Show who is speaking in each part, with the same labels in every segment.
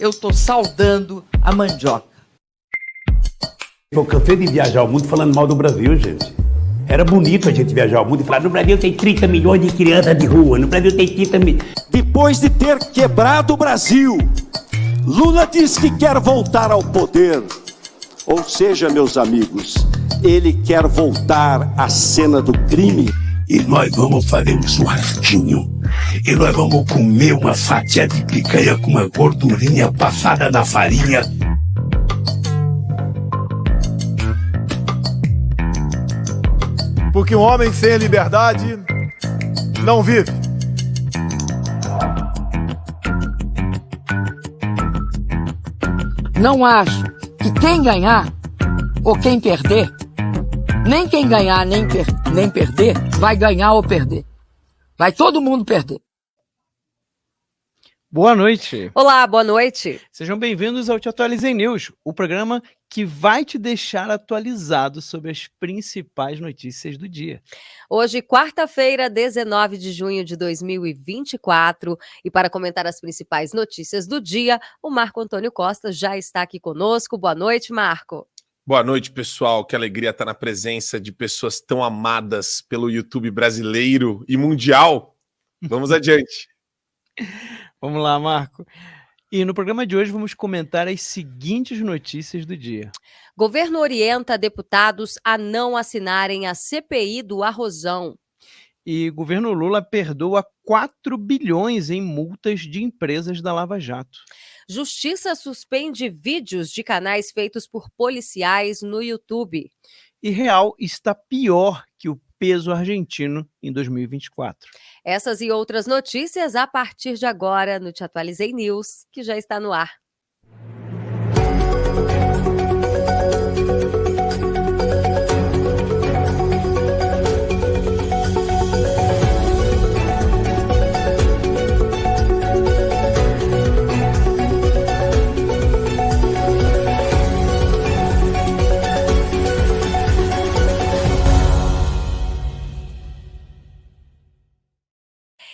Speaker 1: eu estou saudando a mandioca.
Speaker 2: Eu cansei de viajar o mundo falando mal do Brasil, gente. Era bonito a gente viajar o mundo e falar: no Brasil tem 30 milhões de crianças de rua, no Brasil tem 30 milhões.
Speaker 3: Depois de ter quebrado o Brasil, Lula diz que quer voltar ao poder. Ou seja, meus amigos, ele quer voltar à cena do crime.
Speaker 2: E nós vamos fazer um churrasquinho. E nós vamos comer uma fatia de picanha com uma gordurinha passada na farinha.
Speaker 4: Porque um homem sem liberdade não vive.
Speaker 5: Não acho que quem ganhar ou quem perder, nem quem ganhar nem perder, vai ganhar ou perder. Vai todo mundo perder.
Speaker 6: Boa noite.
Speaker 7: Olá, boa noite.
Speaker 6: Sejam bem-vindos ao Te Atualizei News, o programa que vai te deixar atualizado sobre as principais notícias do dia.
Speaker 7: Hoje, quarta-feira, 19 de junho de 2024, e para comentar as principais notícias do dia, o Marco Antônio Costa já está aqui conosco. Boa noite, Marco.
Speaker 8: Boa noite, pessoal. Que alegria estar na presença de pessoas tão amadas pelo YouTube brasileiro e mundial. Vamos adiante.
Speaker 6: Vamos lá, Marco. E no programa de hoje vamos comentar as seguintes notícias do dia.
Speaker 7: Governo orienta deputados a não assinarem a CPI do Arrozão.
Speaker 6: E governo Lula perdoa 4 bilhões em multas de empresas da Lava Jato.
Speaker 7: Justiça suspende vídeos de canais feitos por policiais no YouTube.
Speaker 6: E real está pior que o peso argentino em 2024.
Speaker 7: Essas e outras notícias a partir de agora no Te Atualizei News, que já está no ar.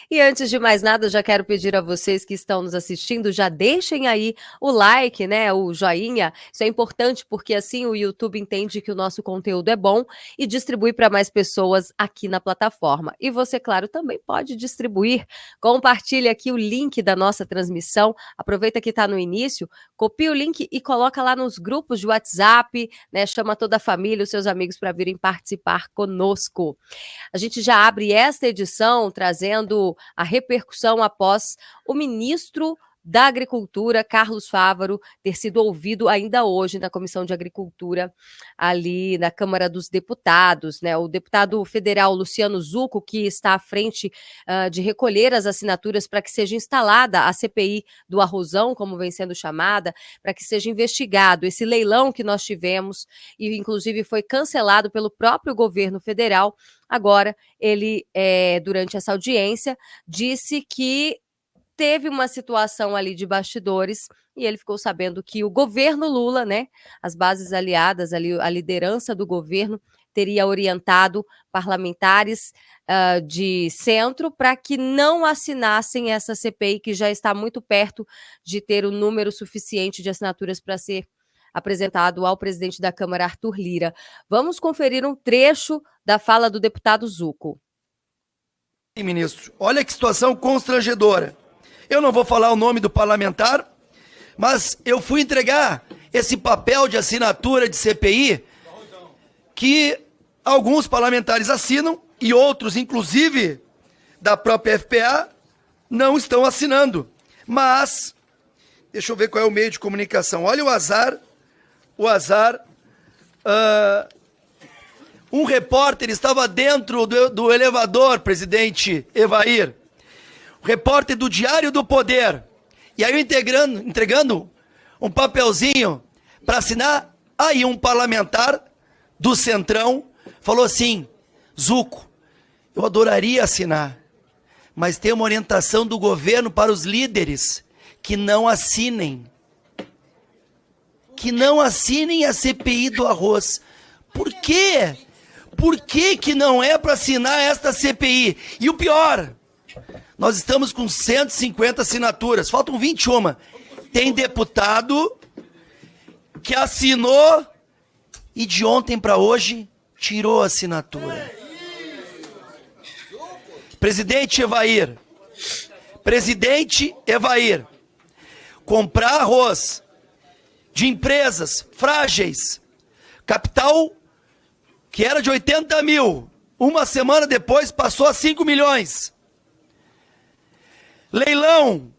Speaker 7: E antes de mais nada, eu já quero pedir a vocês que estão nos assistindo, já deixem aí o like, né, o joinha. Isso é importante porque assim o YouTube entende que o nosso conteúdo é bom e distribui para mais pessoas aqui na plataforma. E você, claro, também pode distribuir. Compartilhe aqui o link da nossa transmissão. Aproveita que está no início, copia o link e coloca lá nos grupos de WhatsApp, né, chama toda a família, os seus amigos para virem participar conosco. A gente já abre esta edição trazendo a repercussão após o ministro da Agricultura, Carlos Fávaro, ter sido ouvido ainda hoje na Comissão de Agricultura, ali na Câmara dos Deputados, né? O deputado federal Luciano Zucco, que está à frente de recolher as assinaturas para que seja instalada a CPI do Arrozão, como vem sendo chamada, para que seja investigado esse leilão que nós tivemos e, inclusive, foi cancelado pelo próprio governo federal. Agora, ele, durante essa audiência, disse que teve uma situação ali de bastidores e ele ficou sabendo que o governo Lula, né, as bases aliadas, ali, a liderança do governo, teria orientado parlamentares de centro para que não assinassem essa CPI, que já está muito perto de ter o número suficiente de assinaturas para ser apresentado ao presidente da Câmara, Arthur Lira. Vamos conferir um trecho da fala do deputado Zucco.
Speaker 9: Ministro, olha que situação constrangedora. Eu não vou falar o nome do parlamentar, mas eu fui entregar esse papel de assinatura de CPI que alguns parlamentares assinam e outros, inclusive da própria FPA, não estão assinando. Mas, deixa eu ver qual é o meio de comunicação. Olha o azar. Um repórter estava dentro do elevador, presidente Evair. Repórter do Diário do Poder, e aí entregando um papelzinho para assinar, aí um parlamentar do Centrão falou assim: Zucco, eu adoraria assinar, mas tem uma orientação do governo para os líderes que não assinem a CPI do arroz. Por quê? Por que não é para assinar esta CPI? E o pior, nós estamos com 150 assinaturas, faltam 21. tem deputado que assinou e de ontem para hoje tirou a assinatura. Presidente Evair, comprar arroz de empresas frágeis, capital que era de 80 mil, uma semana depois passou a 5 milhões. Leilão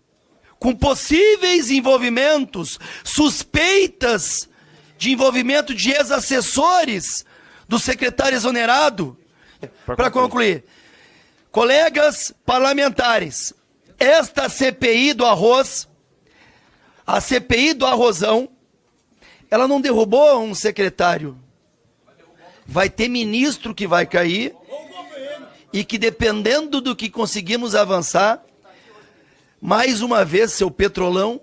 Speaker 9: com possíveis envolvimentos, suspeitas de envolvimento de ex-assessores do secretário exonerado. Para concluir, colegas parlamentares, esta CPI do arroz, a CPI do arrozão, ela não derrubou um secretário. Vai ter ministro que vai cair e que, dependendo do que conseguimos avançar, mais uma vez, seu Petrolão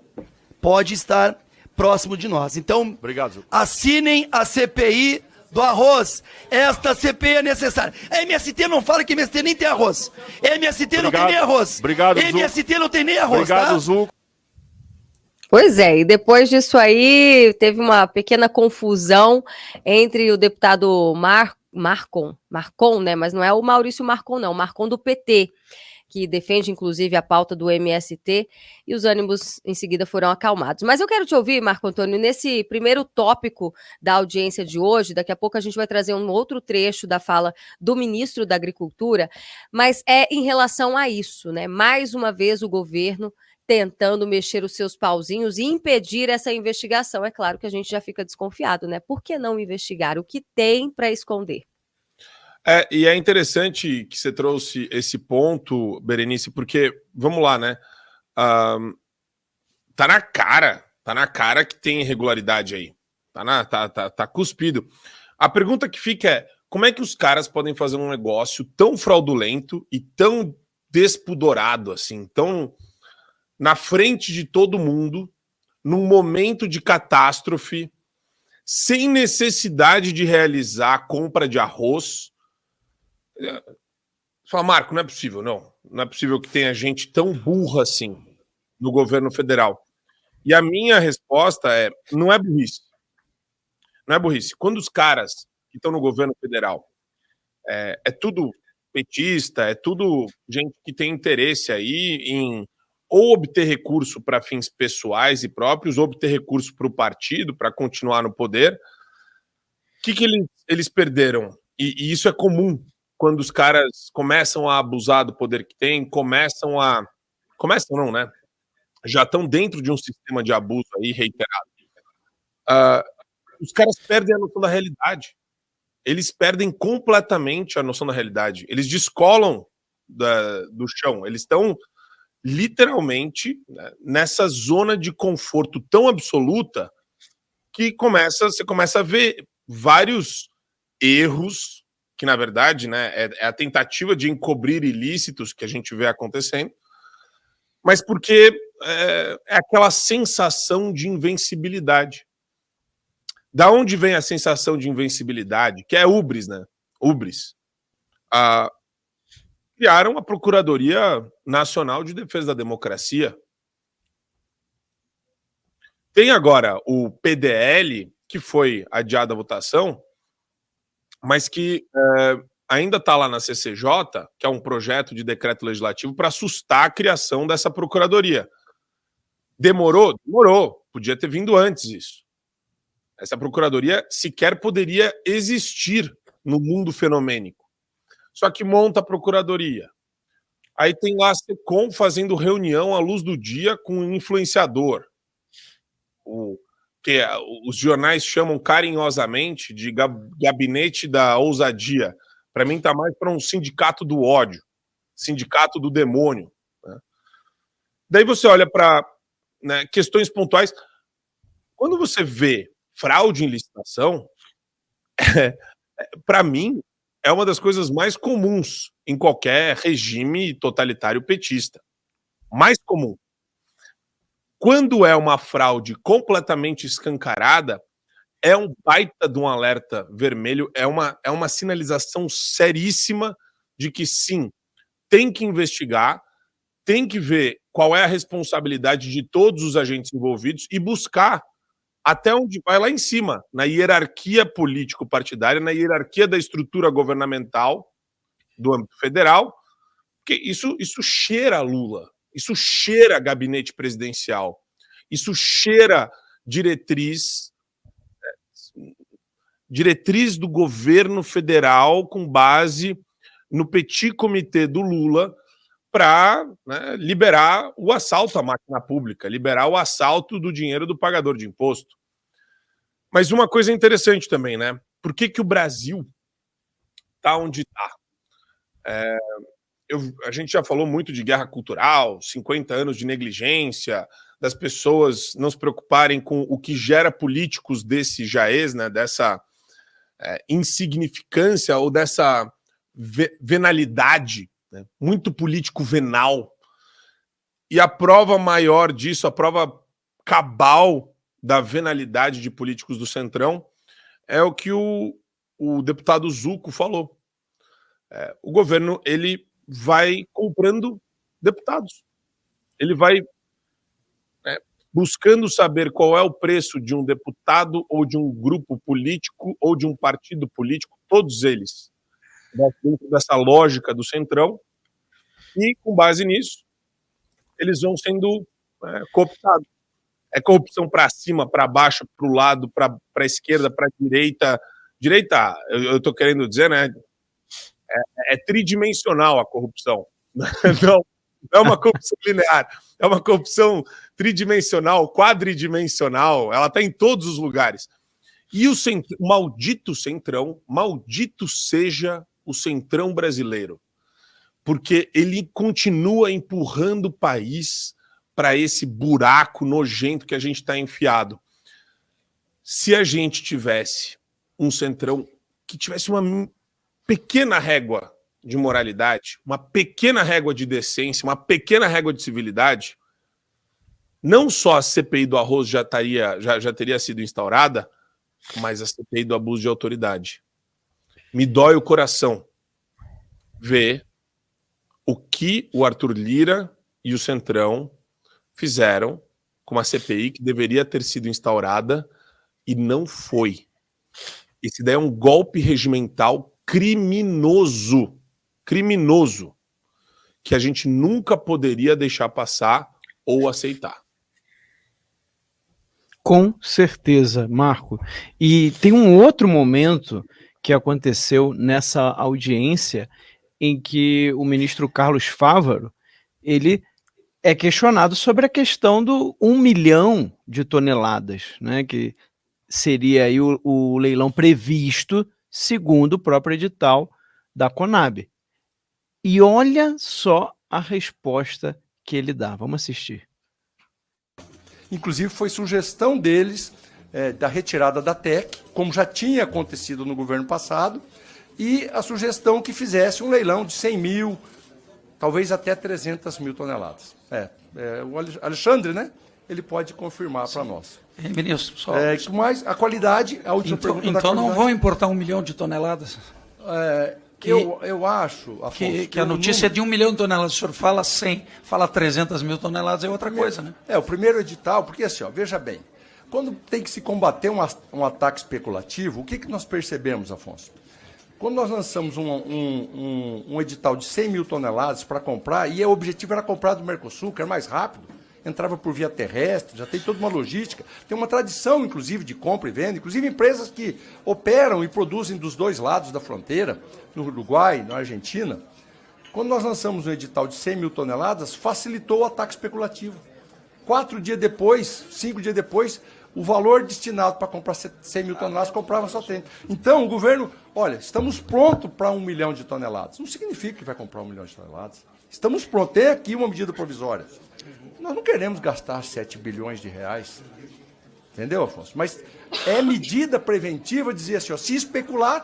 Speaker 9: pode estar próximo de nós. Então,
Speaker 3: Obrigado.
Speaker 9: assinem a CPI do arroz. Esta CPI é necessária. A MST não fala que MST nem tem arroz. MST não tem nem arroz.
Speaker 3: Obrigado,
Speaker 9: MST não tem nem arroz,
Speaker 3: Obrigado,
Speaker 9: tá?
Speaker 3: Zuco.
Speaker 7: Pois é, e depois disso aí teve uma pequena confusão entre o deputado Marcon, né? Mas não é o Maurício Marcon, não, o Marcon do PT, que defende inclusive a pauta do MST, e os ânimos em seguida foram acalmados. Mas eu quero te ouvir, Marco Antônio, nesse primeiro tópico da audiência de hoje. Daqui a pouco a gente vai trazer um outro trecho da fala do ministro da Agricultura, mas é em relação a isso, né? Mais uma vez o governo tentando mexer os seus pauzinhos e impedir essa investigação. É claro que a gente já fica desconfiado, né? Por que não investigar? O que tem para esconder?
Speaker 8: E é interessante que você trouxe esse ponto, Berenice, porque, vamos lá, né? Tá na cara que tem irregularidade aí. Tá cuspido. A pergunta que fica é, como é que os caras podem fazer um negócio tão fraudulento e tão despudorado, assim, tão na frente de todo mundo, num momento de catástrofe, sem necessidade de realizar a compra de arroz? Você fala, Marco, não é possível, não. Não é possível que tenha gente tão burra assim no governo federal. E a minha resposta é, não é burrice. Não é burrice. Quando os caras que estão no governo federal é tudo petista, é tudo gente que tem interesse aí em ou obter recurso para fins pessoais e próprios, ou obter recurso para o partido, para continuar no poder. O que eles perderam? E isso é comum quando os caras começam a abusar do poder que tem, começam não, né? Já estão dentro de um sistema de abuso aí reiterado. Os caras perdem a noção da realidade. Eles perdem completamente a noção da realidade. Eles descolam do chão. Eles estão literalmente, né, nessa zona de conforto tão absoluta que você começa a ver vários erros que, na verdade, né, é a tentativa de encobrir ilícitos que a gente vê acontecendo, mas porque é aquela sensação de invencibilidade. Da onde vem a sensação de invencibilidade? Que é ubris, né? Ubris. Criaram a Procuradoria Nacional de Defesa da Democracia. Tem agora o PDL, que foi adiado a votação, mas que ainda está lá na CCJ, que é um projeto de decreto legislativo para assustar a criação dessa procuradoria. Demorou? Demorou. Podia ter vindo antes isso. Essa procuradoria sequer poderia existir no mundo fenomênico. Só que monta a procuradoria. Aí tem lá a SECOM fazendo reunião à luz do dia com um influenciador. Que os jornais chamam carinhosamente de gabinete da ousadia. Para mim está mais para um sindicato do ódio, sindicato do demônio. Né? Daí você olha para, né, questões pontuais. Quando você vê fraude em licitação, para mim, é uma das coisas mais comuns em qualquer regime totalitário petista. Mais comum. Quando é uma fraude completamente escancarada, é um baita de um alerta vermelho, é uma sinalização seríssima de que, sim, tem que investigar, tem que ver qual é a responsabilidade de todos os agentes envolvidos e buscar até onde vai lá em cima, na hierarquia político-partidária, na hierarquia da estrutura governamental do âmbito federal, porque isso cheira Lula, isso cheira gabinete presidencial, isso cheira diretriz do governo federal com base no petit comité do Lula para, né, liberar o assalto à máquina pública, liberar o assalto do dinheiro do pagador de imposto. Mas uma coisa interessante também, né? Por que o Brasil está onde está? A gente já falou muito de guerra cultural, 50 anos de negligência, das pessoas não se preocuparem com o que gera políticos desse jaez, né, dessa insignificância ou dessa venalidade, né, muito político venal. E a prova maior disso, a prova cabal da venalidade de políticos do Centrão é o que o deputado Zucco falou. O governo, ele vai comprando deputados. Ele vai buscando saber qual é o preço de um deputado ou de um grupo político ou de um partido político, todos eles, dentro dessa lógica do Centrão, e com base nisso, eles vão sendo cooptados. É corrupção para cima, para baixo, para o lado, para a esquerda, para a direita. Direita, eu estou querendo dizer, né? É tridimensional a corrupção. Não é uma corrupção linear, é uma corrupção tridimensional, quadridimensional, ela está em todos os lugares. E o maldito Centrão, maldito seja o Centrão brasileiro, porque ele continua empurrando o país para esse buraco nojento que a gente está enfiado. Se a gente tivesse um Centrão que tivesse uma pequena régua de moralidade, uma pequena régua de decência, uma pequena régua de civilidade, não só a CPI do arroz já teria sido instaurada, mas a CPI do abuso de autoridade. Me dói o coração ver o que o Arthur Lira e o Centrão fizeram com uma CPI que deveria ter sido instaurada e não foi. Esse daí é um golpe regimental criminoso, que a gente nunca poderia deixar passar ou aceitar.
Speaker 6: Com certeza, Marco. E tem um outro momento que aconteceu nessa audiência em que o ministro Carlos Fávaro, ele é questionado sobre a questão do 1 milhão de toneladas, né, que seria aí o leilão previsto segundo o próprio edital da Conab. E olha só a resposta que ele dá. Vamos assistir.
Speaker 10: Inclusive foi sugestão deles da retirada da TEC, como já tinha acontecido no governo passado, e a sugestão que fizesse um leilão de 100 mil, talvez até 300 mil toneladas. O Alexandre, né? Ele pode confirmar para nós.
Speaker 11: Ministro, só...
Speaker 10: Mas a qualidade, a última pergunta da
Speaker 11: então
Speaker 10: qualidade...
Speaker 11: não vão importar 1 milhão de toneladas?
Speaker 10: Eu acho, Afonso,
Speaker 11: que a notícia é de 1 milhão de toneladas. O senhor fala 100, fala 300 mil toneladas, é outra coisa, né?
Speaker 10: O primeiro edital, porque assim, veja bem, quando tem que se combater um ataque especulativo, o que nós percebemos, Afonso? Quando nós lançamos um edital de 100 mil toneladas para comprar, e o objetivo era comprar do Mercosul, que era mais rápido, entrava por via terrestre, já tem toda uma logística, tem uma tradição, inclusive, de compra e venda, inclusive empresas que operam e produzem dos dois lados da fronteira, no Uruguai, na Argentina. Quando nós lançamos um edital de 100 mil toneladas, facilitou o ataque especulativo. 4 dias depois, 5 dias depois, o valor destinado para comprar 100 mil toneladas comprava só 30. Então, o governo, olha, estamos prontos para 1 milhão de toneladas. Não significa que vai comprar 1 milhão de toneladas. Estamos prontos. Tem aqui uma medida provisória. Nós não queremos gastar 7 bilhões de reais. Entendeu, Afonso? Mas é medida preventiva dizer assim, se especular...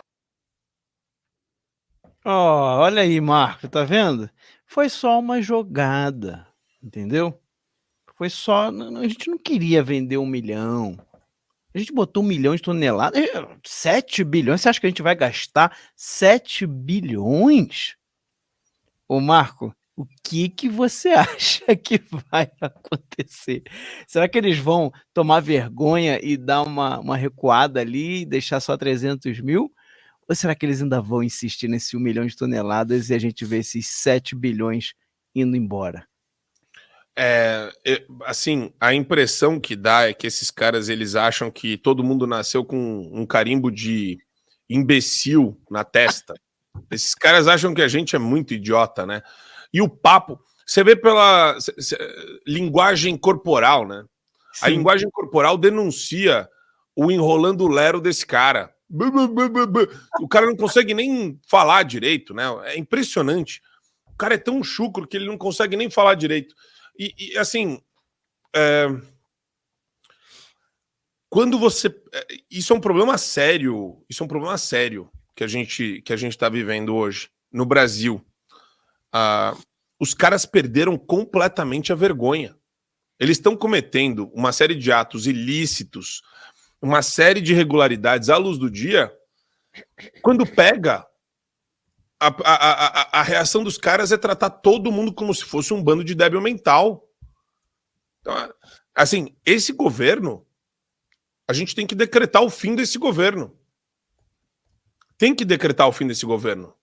Speaker 6: Olha aí, Marco, tá vendo? Foi só uma jogada, entendeu? Foi só... A gente não queria vender 1 milhão. A gente botou 1 milhão de toneladas. 7 bilhões? Você acha que a gente vai gastar 7 bilhões? Ô, Marco, O que você acha que vai acontecer? Será que eles vão tomar vergonha e dar uma recuada ali e deixar só 300 mil? Ou será que eles ainda vão insistir nesse 1 milhão de toneladas e a gente vê esses 7 bilhões indo embora?
Speaker 8: Assim, a impressão que dá é que esses caras, eles acham que todo mundo nasceu com um carimbo de imbecil na testa. Esses caras acham que a gente é muito idiota, né? E o papo, você vê pela linguagem corporal, né? A
Speaker 6: Sim.
Speaker 8: linguagem corporal denuncia o enrolando lero desse cara. O cara não consegue nem falar direito, né? É impressionante. O cara é tão chucro que ele não consegue nem falar direito. E assim, quando você... Isso é um problema sério. Isso é um problema sério que a gente está vivendo hoje no Brasil. Os caras perderam completamente a vergonha. Eles estão cometendo uma série de atos ilícitos, uma série de irregularidades à luz do dia. Quando pega, a reação dos caras é tratar todo mundo como se fosse um bando de débil mental. Então, assim, esse governo, a gente tem que decretar o fim desse governo. Tem que decretar o fim desse governo.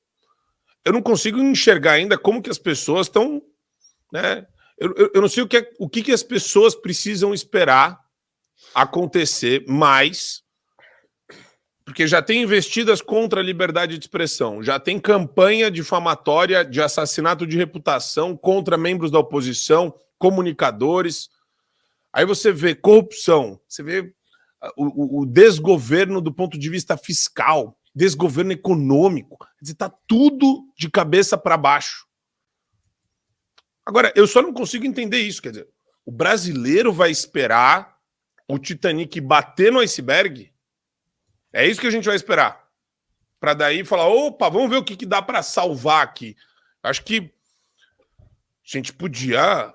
Speaker 8: Eu não consigo enxergar ainda como que as pessoas estão, né? Eu não sei o que as pessoas precisam esperar acontecer mais, porque já tem investidas contra a liberdade de expressão, já tem campanha difamatória de assassinato de reputação contra membros da oposição, comunicadores. Aí você vê corrupção, você vê o desgoverno do ponto de vista fiscal, desgoverno econômico, quer dizer, tá tudo de cabeça para baixo. Agora, eu só não consigo entender isso, quer dizer, o brasileiro vai esperar o Titanic bater no iceberg? É isso que a gente vai esperar? Para daí falar, opa, vamos ver o que dá para salvar aqui. Acho que a gente podia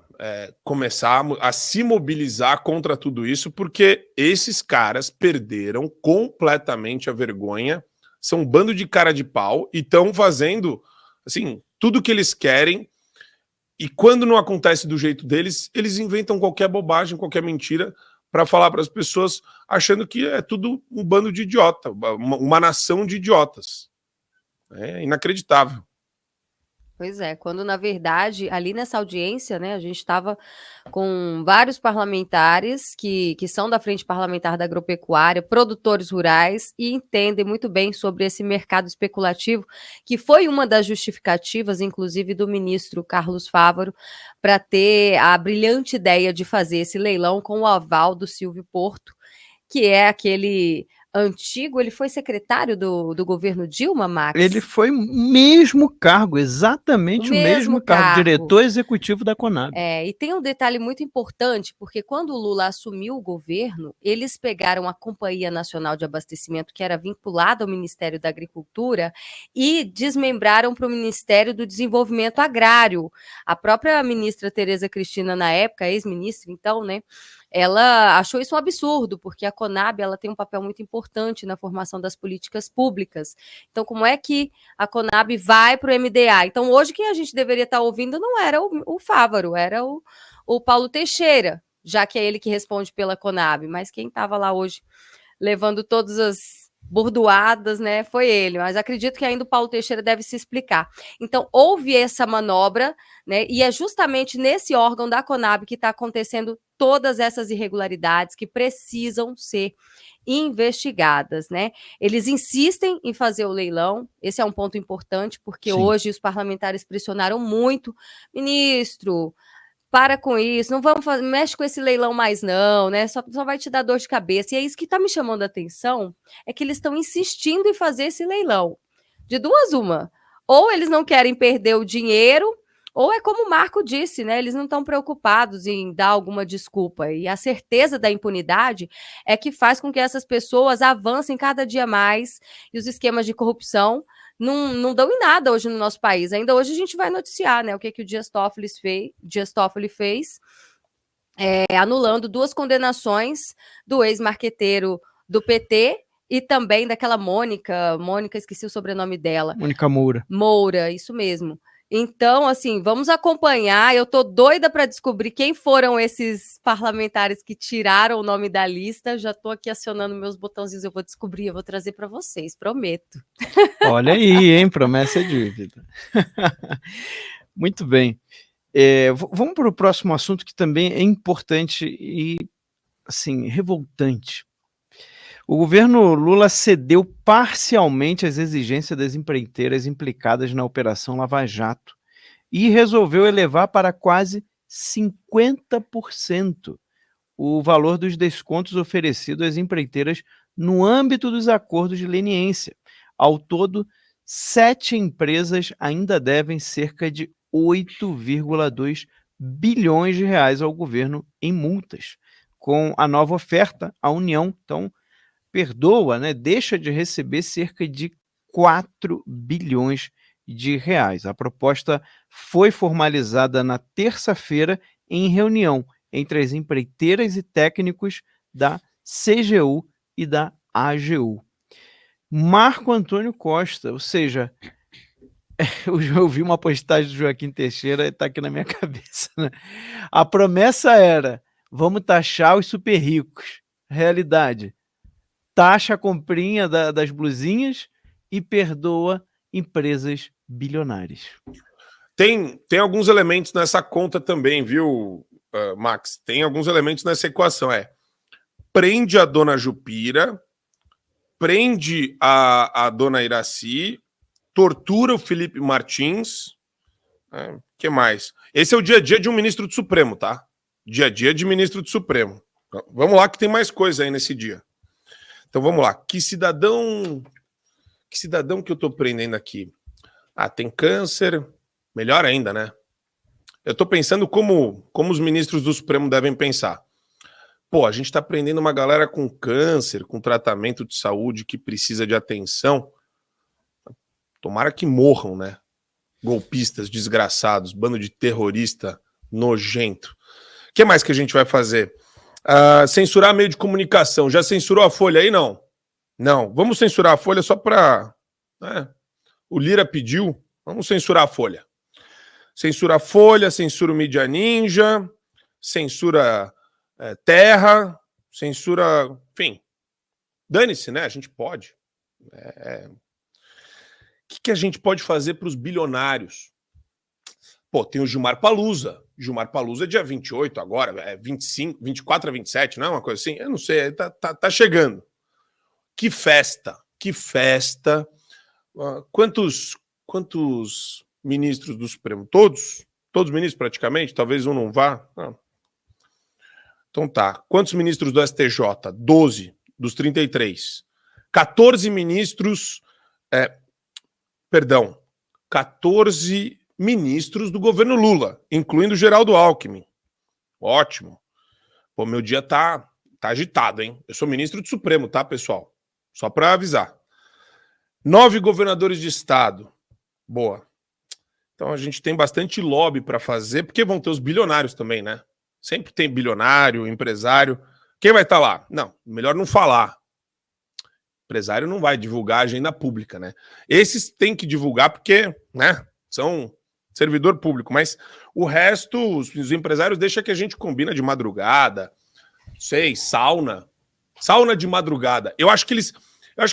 Speaker 8: começar a se mobilizar contra tudo isso, porque esses caras perderam completamente a vergonha, são um bando de cara de pau e estão fazendo assim, tudo que eles querem, e quando não acontece do jeito deles, eles inventam qualquer bobagem, qualquer mentira para falar para as pessoas, achando que é tudo um bando de idiota, uma nação de idiotas. É inacreditável.
Speaker 7: Pois é, quando na verdade, ali nessa audiência, né, a gente estava com vários parlamentares que são da Frente Parlamentar da Agropecuária, produtores rurais, e entendem muito bem sobre esse mercado especulativo, que foi uma das justificativas, inclusive, do ministro Carlos Fávaro, para ter a brilhante ideia de fazer esse leilão com o aval do Silvio Porto, que é aquele... antigo, ele foi secretário do governo Dilma, Max?
Speaker 6: Ele foi o mesmo cargo, exatamente o mesmo cargo, diretor executivo da Conab.
Speaker 7: E tem um detalhe muito importante, porque quando o Lula assumiu o governo, eles pegaram a Companhia Nacional de Abastecimento, que era vinculada ao Ministério da Agricultura, e desmembraram para o Ministério do Desenvolvimento Agrário. A própria ministra Tereza Cristina, na época, ex-ministra, então, né, ela achou isso um absurdo, porque a Conab ela tem um papel muito importante na formação das políticas públicas. Então, como é que a Conab vai para o MDA? Então, hoje, quem a gente deveria estar ouvindo não era o Fávaro, era o Paulo Teixeira, já que é ele que responde pela Conab. Mas quem estava lá hoje levando todas as bordoadas, né, foi ele, mas acredito que ainda o Paulo Teixeira deve se explicar. Então, houve essa manobra, né, e é justamente nesse órgão da Conab que está acontecendo todas essas irregularidades que precisam ser investigadas, né? Eles insistem em fazer o leilão, esse é um ponto importante, porque hoje os parlamentares pressionaram muito, ministro, para com isso, não vamos fazer, mexe com esse leilão mais não, né? Só vai te dar dor de cabeça. E é isso que está me chamando a atenção, é que eles estão insistindo em fazer esse leilão. De duas uma. Ou eles não querem perder o dinheiro, ou é como o Marco disse, né? Eles não estão preocupados em dar alguma desculpa. E a certeza da impunidade é que faz com que essas pessoas avancem cada dia mais e os esquemas de corrupção não dão em nada hoje no nosso país. Ainda hoje a gente vai noticiar, né, o que o Dias Toffoli fez, anulando 2 condenações do ex-marqueteiro do PT e também daquela Mônica, esqueci o sobrenome dela.
Speaker 6: Mônica Moura.
Speaker 7: Moura, isso mesmo. Então, assim, vamos acompanhar. Eu tô doida para descobrir quem foram esses parlamentares que tiraram o nome da lista. Já tô aqui acionando meus botãozinhos. Eu vou descobrir, eu vou trazer para vocês, prometo.
Speaker 6: Olha aí, hein? Promessa é dívida. Muito bem. Vamos para o próximo assunto que também é importante e, assim, revoltante. O governo Lula cedeu parcialmente às exigências das empreiteiras implicadas na Operação Lava Jato e resolveu elevar para quase 50% o valor dos descontos oferecidos às empreiteiras no âmbito dos acordos de leniência. Ao todo, 7 empresas ainda devem cerca de 8,2 bilhões de reais ao governo em multas. Com a nova oferta, a União, então, perdoa, né, deixa de receber cerca de 4 bilhões de reais. A proposta foi formalizada na terça-feira em reunião entre as empreiteiras e técnicos da CGU e da AGU. Marco Antônio Costa, ou seja, eu vi uma postagem do Joaquim Teixeira e está aqui na minha cabeça, né? A promessa era, vamos taxar os super ricos. Realidade, taxa a comprinha das blusinhas e perdoa empresas bilionárias.
Speaker 8: Tem alguns elementos nessa conta também, viu, Max? Tem alguns elementos nessa equação. Prende a dona Jupira, prende a dona Iraci, tortura o Felipe Martins. Que mais? Esse é o dia a dia de um ministro do Supremo, tá? Dia a dia de ministro do Supremo. Vamos lá que tem mais coisa aí nesse dia. Então vamos lá. Que cidadão que eu tô prendendo aqui? Tem câncer. Melhor ainda, né? Eu tô pensando como os ministros do Supremo devem pensar. Pô, a gente tá prendendo uma galera com câncer, com tratamento de saúde que precisa de atenção. Tomara que morram, né? Golpistas, desgraçados, bando de terrorista nojento. O que mais que a gente vai fazer? Censurar meio de comunicação. Já censurou a Folha aí? Não. Não. Vamos censurar a Folha só para... O Lira pediu. Vamos censurar a Folha. Censura a Folha, censura o Mídia Ninja, censura Terra, censura... Enfim. Dane-se, né? A gente pode. O que a gente pode fazer para os bilionários? Pô, tem o Gilmar Palusa. Gilmar Palusa é dia 28 agora, 25, 24 a 27, não é uma coisa assim? Eu não sei, tá chegando. Que festa, que festa. Quantos ministros do Supremo? Todos os ministros praticamente? Talvez um não vá? Não. Então tá. Quantos ministros do STJ? 12 dos 33. 14 ministros... 14 ministros do governo Lula, incluindo Geraldo Alckmin. Ótimo. Pô, meu dia tá agitado, hein? Eu sou ministro do Supremo, tá, pessoal? Só para avisar. 9 governadores de estado. Boa. Então a gente tem bastante lobby para fazer, porque vão ter os bilionários também, né? Sempre tem bilionário, empresário. Quem vai estar lá? Não, melhor não falar. Empresário não vai divulgar a agenda pública, né? Esses têm que divulgar porque, né, são servidor público, mas o resto, os empresários deixam que a gente combina de madrugada, sauna de madrugada. Eu acho que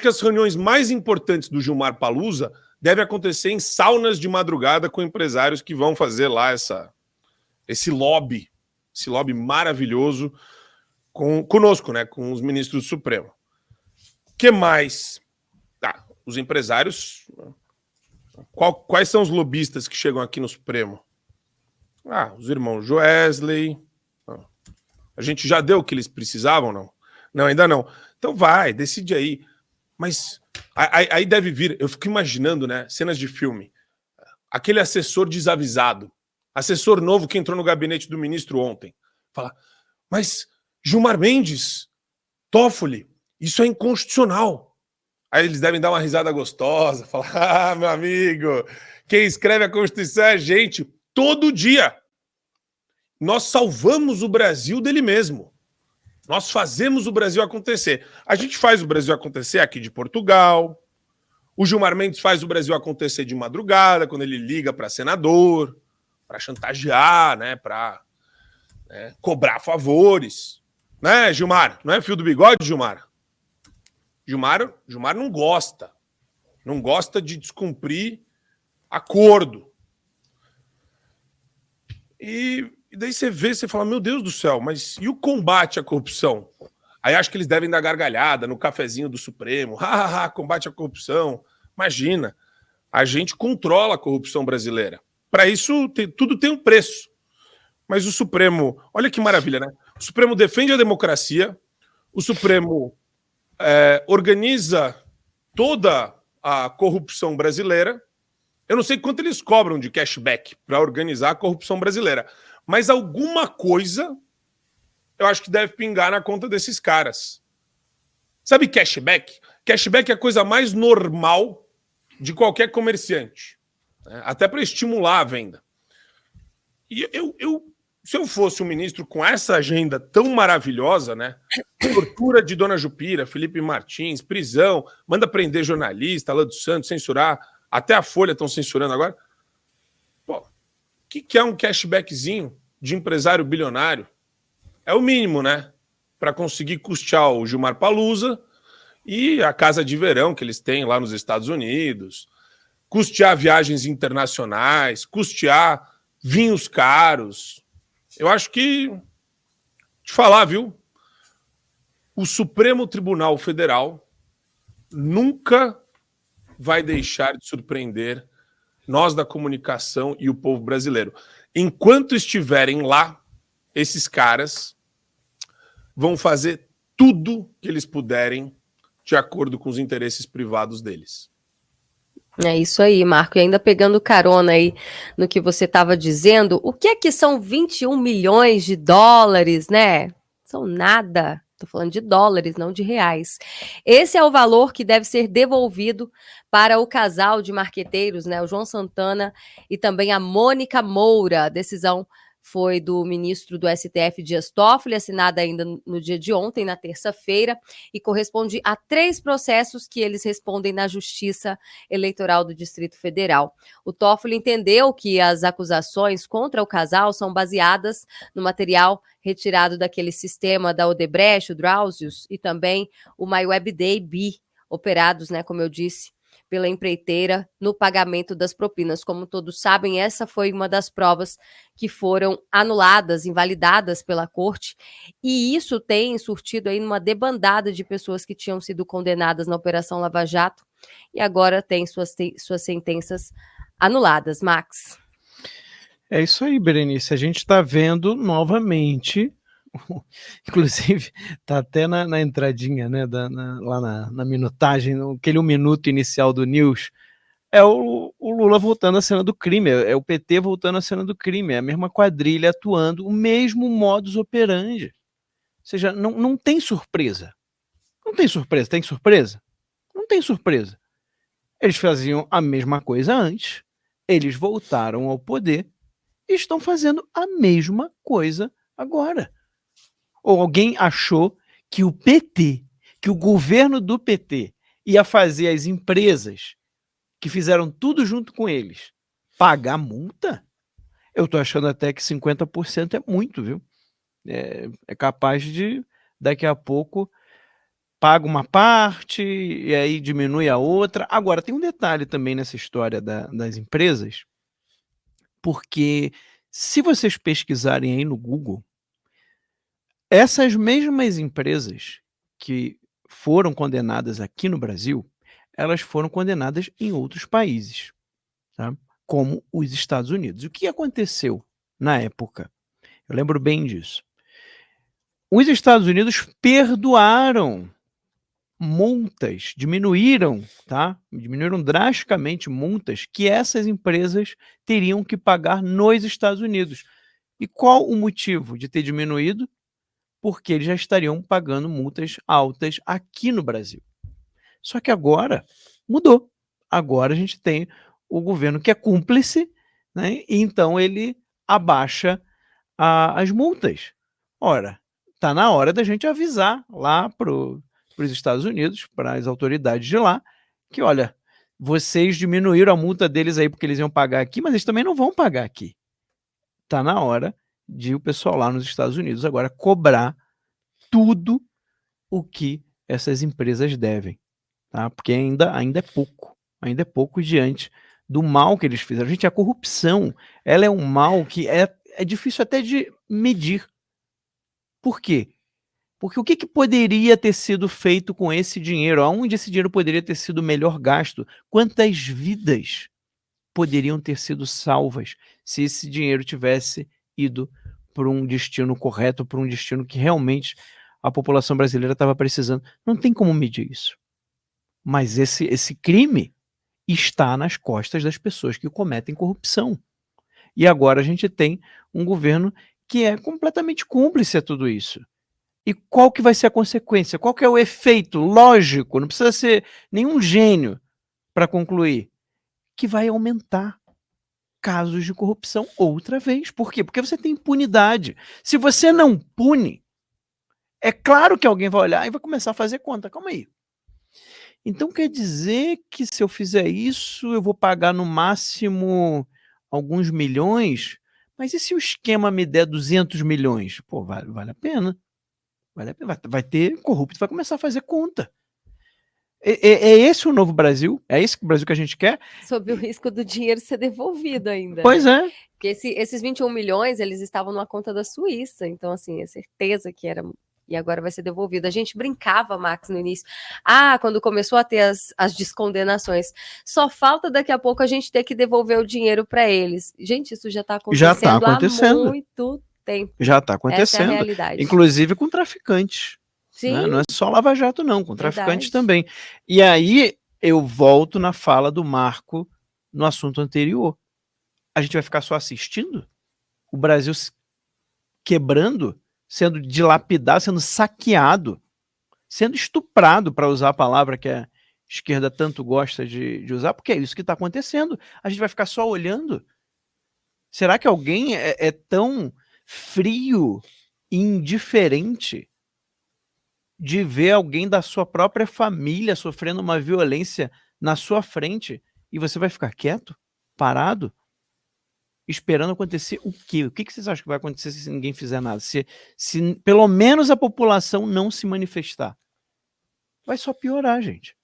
Speaker 8: as reuniões mais importantes do Gilmar Palusa devem acontecer em saunas de madrugada com empresários que vão fazer lá esse lobby maravilhoso conosco, né, com os ministros do Supremo. O que mais? Os empresários. Quais são os lobistas que chegam aqui no Supremo? Os irmãos Joesley. A gente já deu o que eles precisavam, não? Não, ainda não. Então vai, decide aí. Mas aí deve vir, eu fico imaginando, né? Cenas de filme. Aquele assessor desavisado. Assessor novo que entrou no gabinete do ministro ontem. Fala, mas Gilmar Mendes, Toffoli, isso é inconstitucional. Aí eles devem dar uma risada gostosa, falar, meu amigo, quem escreve a Constituição é a gente, todo dia. Nós salvamos o Brasil dele mesmo. Nós fazemos o Brasil acontecer. A gente faz o Brasil acontecer aqui de Portugal, O Gilmar Mendes faz o Brasil acontecer de madrugada, quando ele liga para senador, para chantagear, né, para cobrar favores. Né, Gilmar? Não é fio do bigode, Gilmar? Gilmar não gosta. Não gosta de descumprir acordo. E daí você vê, você fala, meu Deus do céu, mas e o combate à corrupção? Aí acho que eles devem dar gargalhada no cafezinho do Supremo. Combate à corrupção. Imagina, a gente controla a corrupção brasileira. Para isso, tudo tem um preço. Mas o Supremo, olha que maravilha, né? O Supremo defende a democracia, o Supremo organiza toda a corrupção brasileira. Eu não sei quanto eles cobram de cashback para organizar a corrupção brasileira, mas alguma coisa eu acho que deve pingar na conta desses caras. Sabe cashback? Cashback é a coisa mais normal de qualquer comerciante, né? Até para estimular a venda. E se eu fosse um ministro com essa agenda tão maravilhosa, né? Tortura de Dona Jupira, Felipe Martins, prisão, manda prender jornalista, Alan dos Santos, censurar, até a Folha estão censurando agora. Pô, o que é um cashbackzinho de empresário bilionário? É o mínimo, né? Para conseguir custear o Gilmar Palusa e a casa de verão que eles têm lá nos Estados Unidos, custear viagens internacionais, custear vinhos caros. Eu acho que, te falar, viu? O Supremo Tribunal Federal nunca vai deixar de surpreender nós da comunicação e o povo brasileiro. Enquanto estiverem lá, esses caras vão fazer tudo que eles puderem de acordo com os interesses privados deles.
Speaker 7: É isso aí, Marco. E ainda pegando carona aí no que você estava dizendo, o que é que são 21 milhões de dólares, né? São nada. Estou falando de dólares, não de reais. Esse é o valor que deve ser devolvido para o casal de marqueteiros, né? O João Santana e também a Mônica Moura. A decisão foi do ministro do STF, Dias Toffoli, assinada ainda no dia de ontem, na terça-feira, e corresponde a 3 processos que eles respondem na Justiça Eleitoral do Distrito Federal. O Toffoli entendeu que as acusações contra o casal são baseadas no material retirado daquele sistema da Odebrecht, o Drausius, e também o MyWebDay B, operados, né, como eu disse, pela empreiteira no pagamento das propinas. Como todos sabem, essa foi uma das provas que foram anuladas, invalidadas pela corte, e isso tem surtido aí numa debandada de pessoas que tinham sido condenadas na Operação Lava Jato e agora têm suas sentenças anuladas. Max.
Speaker 6: É isso aí, Berenice. A gente está vendo novamente, inclusive está até na entradinha, né, lá na minutagem, aquele 1 minuto inicial do News, é o Lula voltando à cena do crime, é o PT voltando à cena do crime, é a mesma quadrilha atuando, o mesmo modus operandi. Ou seja, não tem surpresa. Não tem surpresa. Tem surpresa? Não tem surpresa. Eles faziam a mesma coisa antes, eles voltaram ao poder e estão fazendo a mesma coisa agora. Ou alguém achou que o PT, que o governo do PT ia fazer as empresas que fizeram tudo junto com eles pagar multa? Eu tô achando até que 50% é muito, viu? É capaz de, daqui a pouco, paga uma parte e aí diminui a outra. Agora, tem um detalhe também nessa história das empresas, porque se vocês pesquisarem aí no Google, essas mesmas empresas que foram condenadas aqui no Brasil, elas foram condenadas em outros países, tá? Como os Estados Unidos. O que aconteceu na época? Eu lembro bem disso. Os Estados Unidos perdoaram multas, diminuíram, tá? Diminuíram drasticamente multas que essas empresas teriam que pagar nos Estados Unidos. E qual o motivo de ter diminuído? Porque eles já estariam pagando multas altas aqui no Brasil. Só que agora mudou. Agora a gente tem o governo que é cúmplice, né? E então ele abaixa as multas. Ora, está na hora da gente avisar lá para os Estados Unidos, para as autoridades de lá, que olha, vocês diminuíram a multa deles aí porque eles iam pagar aqui, mas eles também não vão pagar aqui. Tá na hora de o pessoal lá nos Estados Unidos agora cobrar tudo o que essas empresas devem, tá? Porque ainda é pouco diante do mal que eles fizeram. Gente, a corrupção, ela é um mal que é difícil até de medir. Por quê? Porque o que poderia ter sido feito com esse dinheiro? Aonde esse dinheiro poderia ter sido melhor gasto? Quantas vidas poderiam ter sido salvas se esse dinheiro tivesse ido para um destino correto, para um destino que realmente a população brasileira estava precisando? Não tem como medir isso. Mas esse crime está nas costas das pessoas que cometem corrupção. E agora a gente tem um governo que é completamente cúmplice a tudo isso. E qual que vai ser a consequência? Qual que é o efeito lógico? Não precisa ser nenhum gênio para concluir. Que vai aumentar casos de corrupção outra vez. Por quê? Porque você tem impunidade. Se você não pune, é claro que alguém vai olhar e vai começar a fazer conta. Calma aí. Então quer dizer que se eu fizer isso, eu vou pagar no máximo alguns milhões? Mas e se o esquema me der 200 milhões? Pô, vale a pena. Vale a pena. Vai ter corrupto, vai começar a fazer conta. É esse o novo Brasil? É esse o Brasil que a gente quer?
Speaker 7: Sob o risco do dinheiro ser devolvido ainda.
Speaker 6: Pois
Speaker 7: né?
Speaker 6: é.
Speaker 7: Porque esses 21 milhões, eles estavam numa conta da Suíça. Então, assim, é certeza que era... E agora vai ser devolvido. A gente brincava, Max, no início. Quando começou a ter as descondenações. Só falta daqui a pouco a gente ter que devolver o dinheiro para eles. Gente, isso já está acontecendo há muito tempo.
Speaker 6: Já está acontecendo.
Speaker 7: Essa é a realidade.
Speaker 6: Inclusive com traficantes.
Speaker 7: Sim.
Speaker 6: Né? Não é só Lava Jato, não. Com traficantes
Speaker 7: Verdade.
Speaker 6: também. E aí eu volto na fala do Marco no assunto anterior. A gente vai ficar só assistindo? O Brasil quebrando, sendo dilapidado, sendo saqueado, sendo estuprado, para usar a palavra que a esquerda tanto gosta de usar, porque é isso que está acontecendo. A gente vai ficar só olhando? Será que alguém é tão frio e indiferente de ver alguém da sua própria família sofrendo uma violência na sua frente e você vai ficar quieto, parado, esperando acontecer o quê? O que vocês acham que vai acontecer se ninguém fizer nada? Se pelo menos a população não se manifestar? Vai só piorar, gente.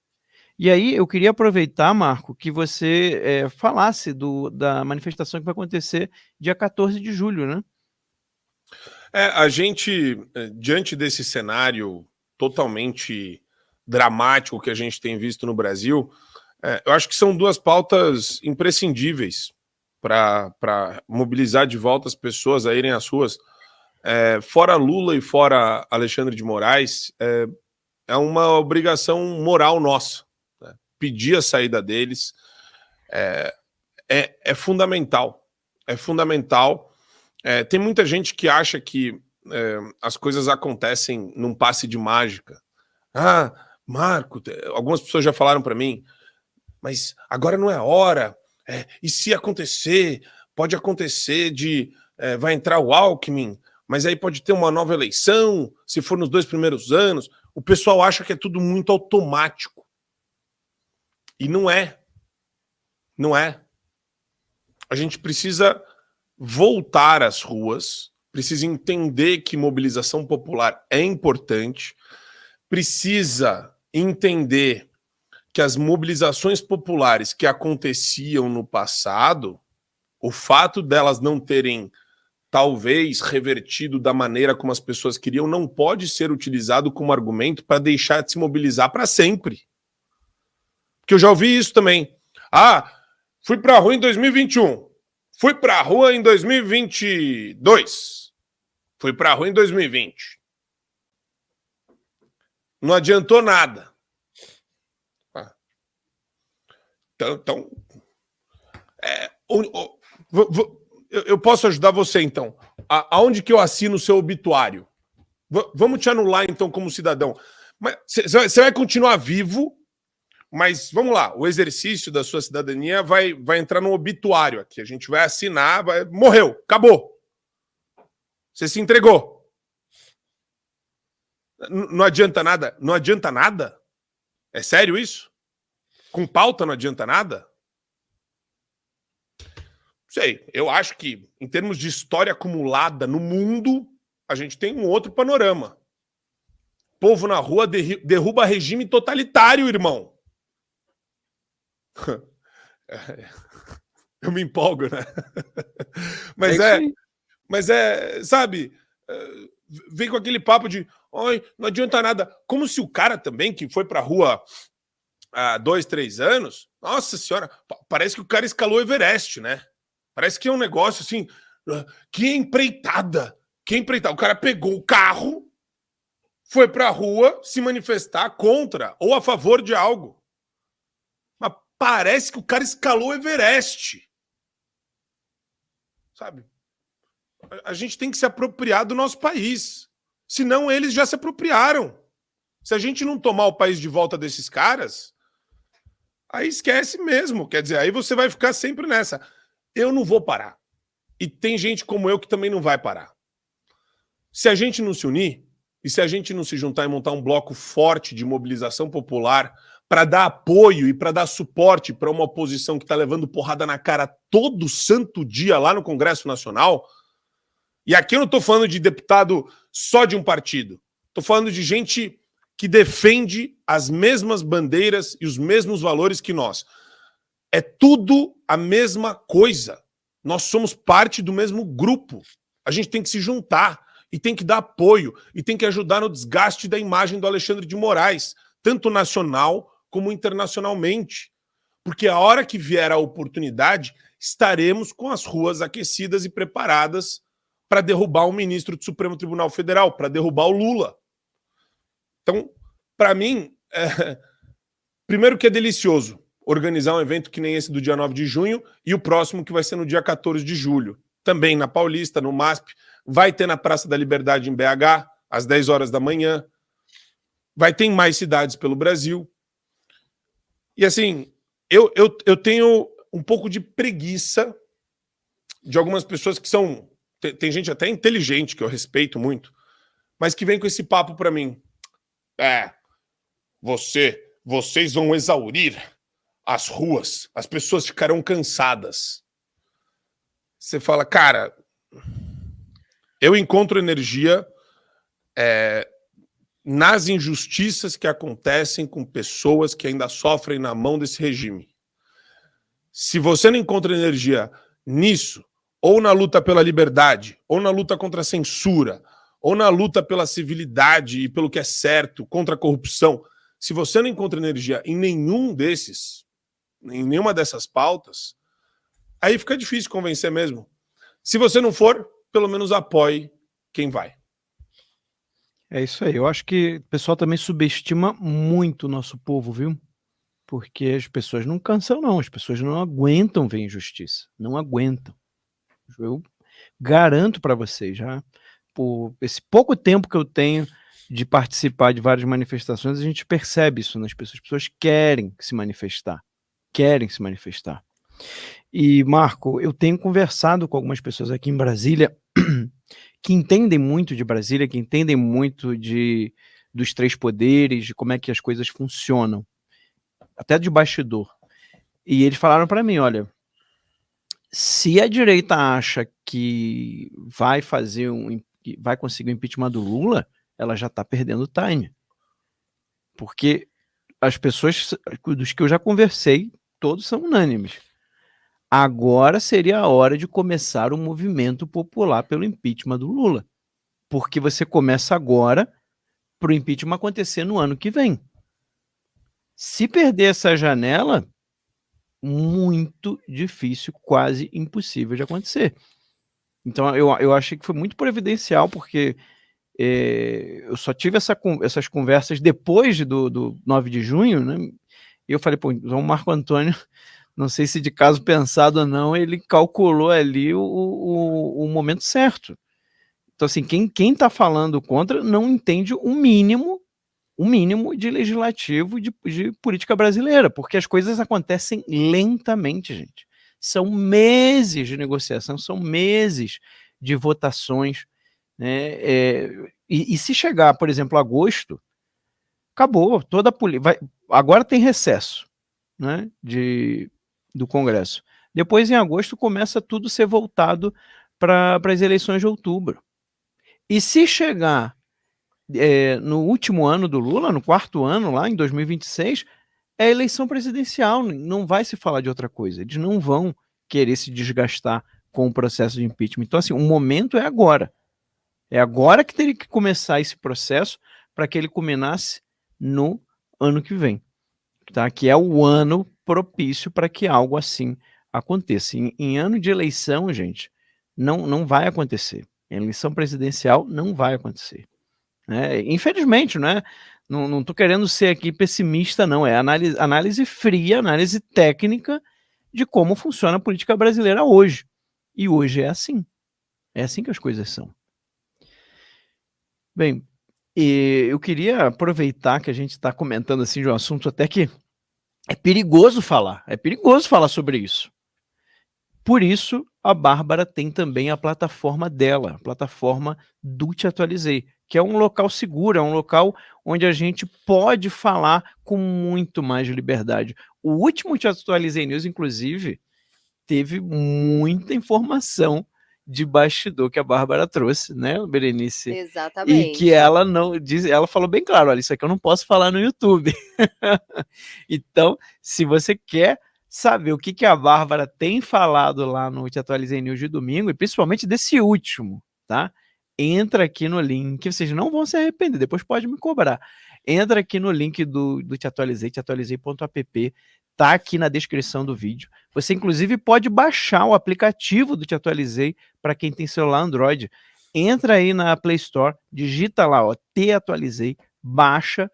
Speaker 6: E aí eu queria aproveitar, Marco, que você falasse da manifestação que vai acontecer dia 14 de julho, né?
Speaker 8: A gente, diante desse cenário totalmente dramático que a gente tem visto no Brasil, eu acho que são duas pautas imprescindíveis para mobilizar de volta as pessoas a irem às ruas. Fora Lula e fora Alexandre de Moraes, é uma obrigação moral nossa, né? Pedir a saída deles é fundamental. É fundamental. Tem muita gente que acha que as coisas acontecem num passe de mágica. Marco, algumas pessoas já falaram para mim, mas agora não é a hora. E se acontecer, pode acontecer vai entrar o Alckmin, mas aí pode ter uma nova eleição, se for nos 2 primeiros anos. O pessoal acha que é tudo muito automático. E não é. Não é. A gente precisa voltar às ruas, precisa entender que mobilização popular é importante, precisa entender que as mobilizações populares que aconteciam no passado, o fato delas não terem talvez revertido da maneira como as pessoas queriam, não pode ser utilizado como argumento para deixar de se mobilizar para sempre. Porque eu já ouvi isso também. Fui para a rua em 2021. Fui para a rua em 2022. Fui para a rua em 2020. Não adiantou nada. Então eu posso ajudar você, então. Aonde que eu assino o seu obituário? Vamos te anular, então, como cidadão. Você vai continuar vivo, mas vamos lá, o exercício da sua cidadania vai entrar no obituário aqui. A gente vai assinar, morreu, acabou. Você se entregou. Não adianta nada? Não adianta nada? É sério isso? Com pauta não adianta nada? Sei, eu acho que, em termos de história acumulada no mundo, a gente tem um outro panorama. Povo na rua derruba regime totalitário, irmão. Eu me empolgo, né? Mas sabe, vem com aquele papo de oi, não adianta nada. Como se o cara também, que foi pra rua há 2, 3 anos, nossa senhora, parece que o cara escalou o Everest, né? Parece que é um negócio assim, que empreitada. O cara pegou o carro, foi pra rua se manifestar contra ou a favor de algo. Mas parece que o cara escalou o Everest. Sabe? A gente tem que se apropriar do nosso país. Senão eles já se apropriaram. Se a gente não tomar o país de volta desses caras, aí esquece mesmo. Quer dizer, aí você vai ficar sempre nessa. Eu não vou parar. E tem gente como eu que também não vai parar. Se a gente não se unir, e se a gente não se juntar e montar um bloco forte de mobilização popular para dar apoio e para dar suporte para uma oposição que está levando porrada na cara todo santo dia lá no Congresso Nacional, e aqui eu não estou falando de deputado só de um partido, estou falando de gente que defende as mesmas bandeiras e os mesmos valores que nós. É tudo a mesma coisa. Nós somos parte do mesmo grupo. A gente tem que se juntar e tem que dar apoio e tem que ajudar no desgaste da imagem do Alexandre de Moraes, tanto nacional como internacionalmente. Porque a hora que vier a oportunidade, estaremos com as ruas aquecidas e preparadas para derrubar o ministro do Supremo Tribunal Federal, para derrubar o Lula. Então, para mim, primeiro que é delicioso organizar um evento que nem esse do dia 9 de junho e o próximo que vai ser no dia 14 de julho. Também na Paulista, no MASP, vai ter na Praça da Liberdade em BH, às 10 horas da manhã. Vai ter em mais cidades pelo Brasil. E assim, eu tenho um pouco de preguiça de algumas pessoas que são... Tem gente até inteligente, que eu respeito muito, mas que vem com esse papo para mim. Vocês vão exaurir as ruas, as pessoas ficarão cansadas. Você fala, cara, eu encontro energia nas injustiças que acontecem com pessoas que ainda sofrem na mão desse regime. Se você não encontra energia nisso, ou na luta pela liberdade, ou na luta contra a censura, ou na luta pela civilidade e pelo que é certo, contra a corrupção, se você não encontra energia em nenhum desses, em nenhuma dessas pautas, aí fica difícil convencer mesmo. Se você não for, pelo menos apoie quem vai.
Speaker 6: É isso aí. Eu acho que o pessoal também subestima muito o nosso povo, viu? Porque as pessoas não cansam, não. As pessoas não aguentam ver injustiça. Não aguentam. Eu garanto para vocês, já por esse pouco tempo que eu tenho de participar de várias manifestações, a gente percebe isso nas pessoas. As pessoas querem se manifestar. Querem se manifestar. E, Marco, eu tenho conversado com algumas pessoas aqui em Brasília que entendem muito de Brasília, que entendem muito dos 3 poderes, de como é que as coisas funcionam, até de bastidor. E eles falaram para mim, olha, se a direita acha que vai conseguir o impeachment do Lula, ela já está perdendo time. Porque as pessoas dos que eu já conversei, todos são unânimes. Agora seria a hora de começar o movimento popular pelo impeachment do Lula. Porque você começa agora para o impeachment acontecer no ano que vem. Se perder essa janela, muito difícil, quase impossível de acontecer. Então eu achei que foi muito providencial, porque eu só tive essas conversas depois do 9 de junho, né? E eu falei, pô, então o Marco Antônio, não sei se de caso pensado ou não, ele calculou ali o momento certo. Então, assim, quem está falando contra não entende o mínimo de legislativo de política brasileira, porque as coisas acontecem lentamente, gente. São meses de negociação, são meses de votações, né? E se chegar, por exemplo, agosto, acabou, toda a política. Agora tem recesso. né, do Congresso. Depois, em agosto, começa tudo a ser voltado para as eleições de outubro. E se chegar no último ano do Lula, no 4º ano, lá em 2026, é eleição presidencial, não vai se falar de outra coisa. Eles não vão querer se desgastar com o processo de impeachment. Então, assim, o momento é agora. É agora que teria que começar esse processo para que ele culminasse no ano que vem, tá? Que é o ano propício para que algo assim aconteça. Em ano de eleição, gente, não vai acontecer. Em eleição presidencial não vai acontecer. Né? Infelizmente, né? Não estou querendo ser aqui pessimista, não. É análise fria, análise técnica de como funciona a política brasileira hoje. E hoje é assim. É assim que as coisas são. Bem, eu queria aproveitar que a gente está comentando assim de um assunto até que é perigoso falar sobre isso. Por isso, a Bárbara tem também a plataforma dela, a plataforma do Te Atualizei, que é um local seguro, é um local onde a gente pode falar com muito mais liberdade. O último Te Atualizei News, inclusive, teve muita informação de bastidor que a Bárbara trouxe, né, Berenice?
Speaker 7: Exatamente.
Speaker 6: E que ela ela falou bem claro, olha, isso aqui eu não posso falar no YouTube. Então, se você quer saber o que a Bárbara tem falado lá no Te Atualizei News de domingo, e principalmente desse último, tá? Entra aqui no link, vocês não vão se arrepender, depois pode me cobrar. Entra aqui no link do Te Atualizei, teatualizei.app, tá aqui na descrição do vídeo. Você, inclusive, pode baixar o aplicativo do Te Atualizei para quem tem celular Android. Entra aí na Play Store, digita lá, ó, Te Atualizei, baixa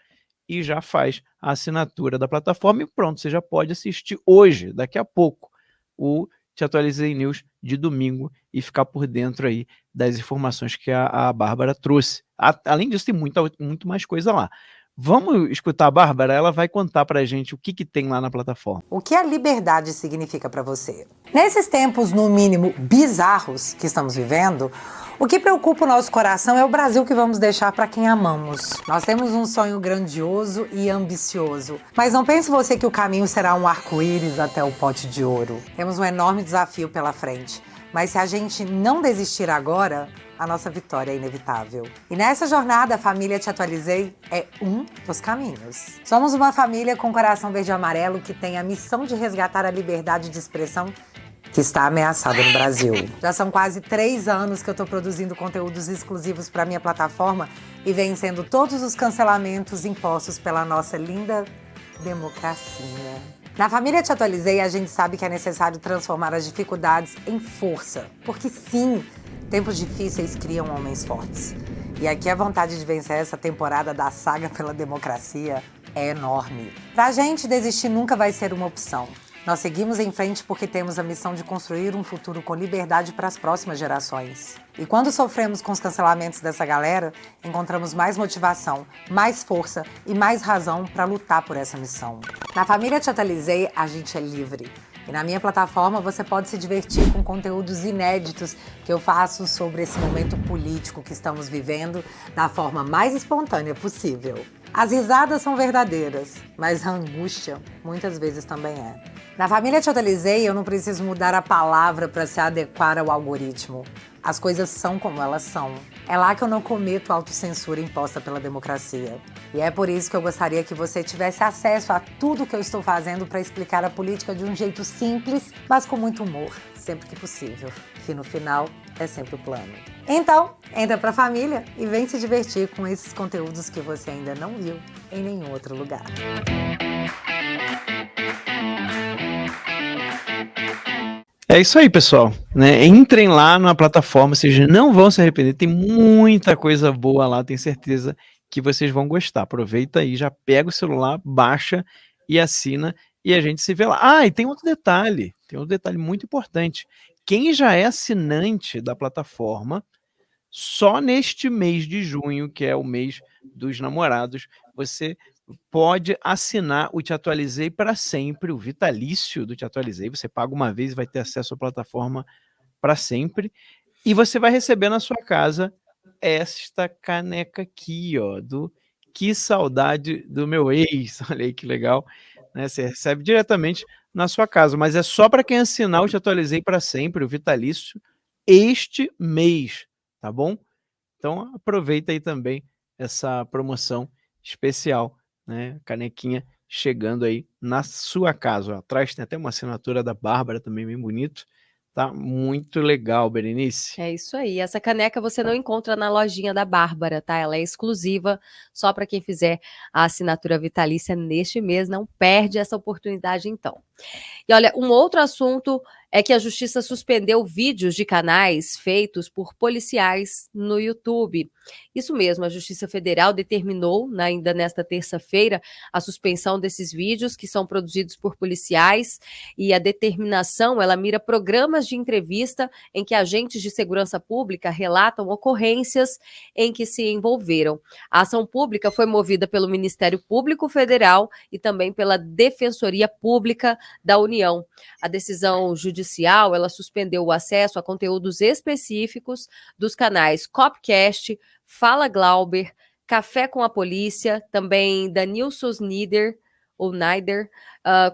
Speaker 6: e já faz a assinatura da plataforma e pronto, você já pode assistir hoje, daqui a pouco, o Te Atualizei News de domingo e ficar por dentro aí das informações que a Bárbara trouxe. Além disso, tem muito mais coisa lá. Vamos escutar a Bárbara, ela vai contar pra gente o que tem lá na plataforma.
Speaker 12: O que a liberdade significa para você? Nesses tempos, no mínimo, bizarros que estamos vivendo, o que preocupa o nosso coração é o Brasil que vamos deixar para quem amamos. Nós temos um sonho grandioso e ambicioso, mas não pense você que o caminho será um arco-íris até o pote de ouro. Temos um enorme desafio pela frente, mas se a gente não desistir agora, a nossa vitória é inevitável. E nessa jornada, a família Te Atualizei é um dos caminhos. Somos uma família com coração verde e amarelo que tem a missão de resgatar a liberdade de expressão que está ameaçada no Brasil. Já são quase 3 anos que eu estou produzindo conteúdos exclusivos para minha plataforma e vencendo todos os cancelamentos impostos pela nossa linda democracia. Na família Te Atualizei, a gente sabe que é necessário transformar as dificuldades em força, porque sim, tempos difíceis criam homens fortes. E aqui a vontade de vencer essa temporada da saga pela democracia é enorme. Pra gente, desistir nunca vai ser uma opção. Nós seguimos em frente porque temos a missão de construir um futuro com liberdade para as próximas gerações. E quando sofremos com os cancelamentos dessa galera, encontramos mais motivação, mais força e mais razão para lutar por essa missão. Na família Te Atualizei, a gente é livre. E na minha plataforma você pode se divertir com conteúdos inéditos que eu faço sobre esse momento político que estamos vivendo da forma mais espontânea possível. As risadas são verdadeiras, mas a angústia muitas vezes também é. Na família Te Atualizei, eu não preciso mudar a palavra para se adequar ao algoritmo. As coisas são como elas são. É lá que eu não cometo a autocensura imposta pela democracia. E é por isso que eu gostaria que você tivesse acesso a tudo que eu estou fazendo para explicar a política de um jeito simples, mas com muito humor, sempre que possível. Que no final é sempre o plano. Então, entra pra família e vem se divertir com esses conteúdos que você ainda não viu em nenhum outro lugar.
Speaker 6: É isso aí, pessoal, né? Entrem lá na plataforma, vocês não vão se arrepender, tem muita coisa boa lá, tenho certeza que vocês vão gostar. Aproveita aí, já pega o celular, baixa e assina e a gente se vê lá. Ah, e tem outro detalhe muito importante. Quem já é assinante da plataforma, só neste mês de junho, que é o mês dos namorados, você pode assinar o Te Atualizei para sempre, o vitalício do Te Atualizei. Você paga uma vez e vai ter acesso à plataforma para sempre. E você vai receber na sua casa esta caneca aqui, ó, do Que Saudade do Meu Ex. Olha aí que legal. né? Você recebe diretamente na sua casa, mas é só para quem assinar o Te Atualizei para Sempre, o vitalício, este mês, tá bom? Então aproveita aí também essa promoção especial, né? Canequinha chegando aí na sua casa. Ó, atrás tem até uma assinatura da Bárbara também, bem bonito. Tá muito legal, Berenice.
Speaker 7: É isso aí. Essa caneca você não encontra na lojinha da Bárbara, tá? Ela é exclusiva só para quem fizer a assinatura vitalícia neste mês. Não perde essa oportunidade, então. E olha, um outro assunto é que a Justiça suspendeu vídeos de canais feitos por policiais no YouTube. Isso mesmo, a Justiça Federal determinou, ainda nesta terça-feira, a suspensão desses vídeos que são produzidos por policiais, e a determinação, ela mira programas de entrevista em que agentes de segurança pública relatam ocorrências em que se envolveram. A ação pública foi movida pelo Ministério Público Federal e também pela Defensoria Pública da União. A decisão judicial, ela suspendeu o acesso a conteúdos específicos dos canais Copcast, Fala Glauber, Café com a Polícia, também da Nilson Nieder,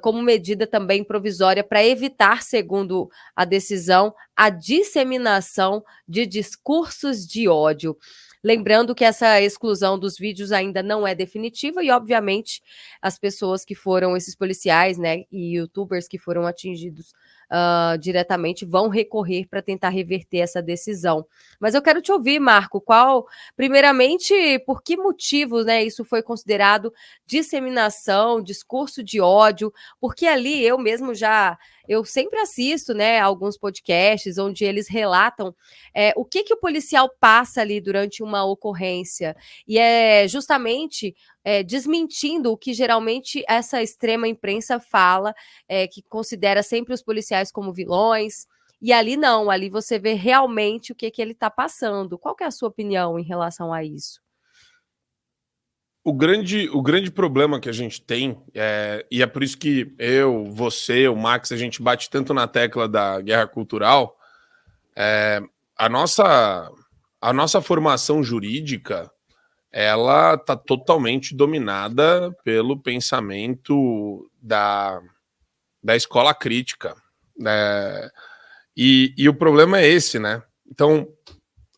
Speaker 7: como medida também provisória para evitar, segundo a decisão, a disseminação de discursos de ódio. Lembrando que essa exclusão dos vídeos ainda não é definitiva e, obviamente, as pessoas que foram, esses policiais, né, e youtubers que foram atingidos diretamente vão recorrer para tentar reverter essa decisão. Mas eu quero te ouvir, Marco, primeiramente, por que motivo, né, isso foi considerado disseminação, discurso de ódio? Porque ali eu sempre assisto, né, alguns podcasts onde eles relatam o que o policial passa ali durante uma ocorrência, e é justamente desmentindo o que geralmente essa extrema imprensa fala, que considera sempre os policiais como vilões, e ali não, ali você vê realmente o que ele está passando. Qual que é a sua opinião em relação a isso?
Speaker 8: O grande problema que a gente tem, e é por isso que eu, você, o Max, a gente bate tanto na tecla da guerra cultural, a nossa formação jurídica, ela está totalmente dominada pelo pensamento da escola crítica, né? E o problema é esse, né? Então,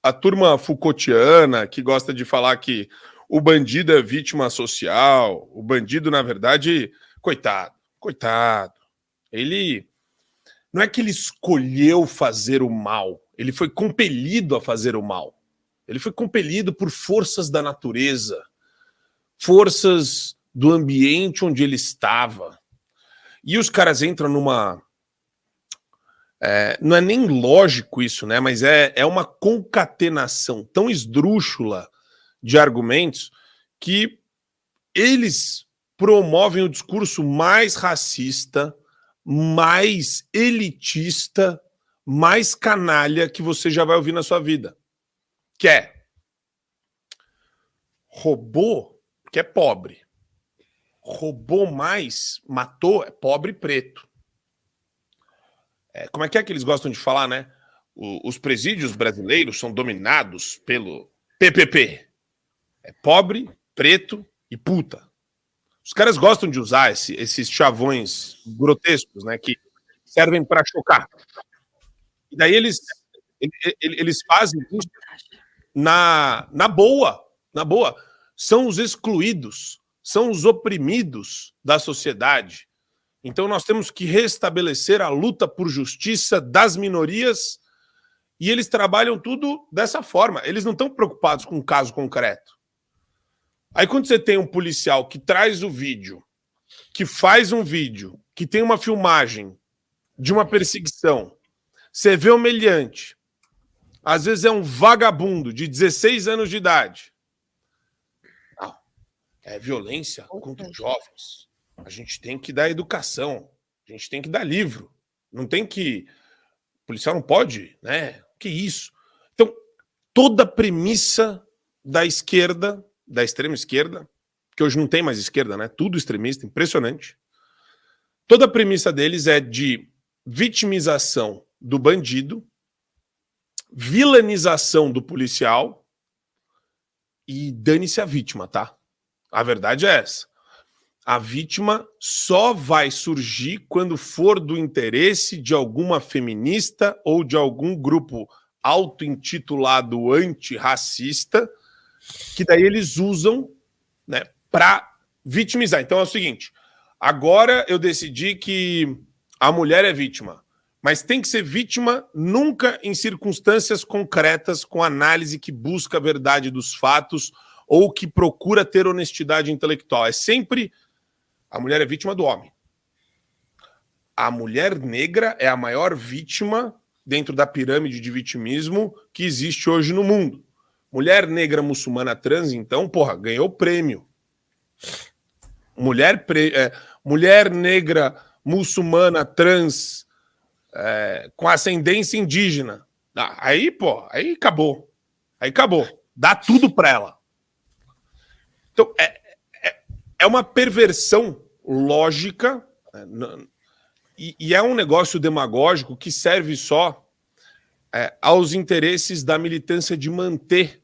Speaker 8: a turma Foucaultiana, que gosta de falar que o bandido é vítima social, o bandido, na verdade, coitado, ele não é que ele escolheu fazer o mal, ele foi compelido a fazer o mal. Ele foi compelido por forças da natureza, forças do ambiente onde ele estava. E os caras entram numa... não é nem lógico isso, né? Mas é uma concatenação tão esdrúxula de argumentos que eles promovem o discurso mais racista, mais elitista, mais canalha que você já vai ouvir na sua vida. Que é roubou, que é pobre. Roubou mais, matou, é pobre e preto. Como é que eles gostam de falar, né? Os presídios brasileiros são dominados pelo PPP. É pobre, preto e puta. Os caras gostam de usar esses chavões grotescos, né? Que servem para chocar. E daí eles fazem isso na boa. São os excluídos, são os oprimidos da sociedade. Então nós temos que restabelecer a luta por justiça das minorias, e eles trabalham tudo dessa forma. Eles não estão preocupados com um caso concreto. Aí quando você tem um policial que traz o vídeo, que faz um vídeo, que tem uma filmagem de uma perseguição, você vê o meliante, às vezes é um vagabundo de 16 anos de idade. Não, é violência contra os jovens. A gente tem que dar educação, a gente tem que dar livro. Não tem que... O policial não pode, né? Que isso? Então, toda a premissa da esquerda, da extrema esquerda, que hoje não tem mais esquerda, né? Tudo extremista, impressionante. Toda a premissa deles é de vitimização do bandido, vilanização do policial e dane-se a vítima, tá? A verdade é essa. A vítima só vai surgir quando for do interesse de alguma feminista ou de algum grupo auto-intitulado antirracista, que daí eles usam, né, para vitimizar. Então é o seguinte, agora eu decidi que a mulher é vítima, mas tem que ser vítima nunca em circunstâncias concretas, com análise que busca a verdade dos fatos ou que procura ter honestidade intelectual. É sempre a mulher é vítima do homem. A mulher negra é a maior vítima dentro da pirâmide de vitimismo que existe hoje no mundo. Mulher negra muçulmana trans, então, porra, ganhou prêmio. Mulher negra muçulmana trans com ascendência indígena. Aí, pô, aí acabou. Aí acabou. Dá tudo pra ela. Então, é uma perversão lógica, né, e é um negócio demagógico que serve só aos interesses da militância de manter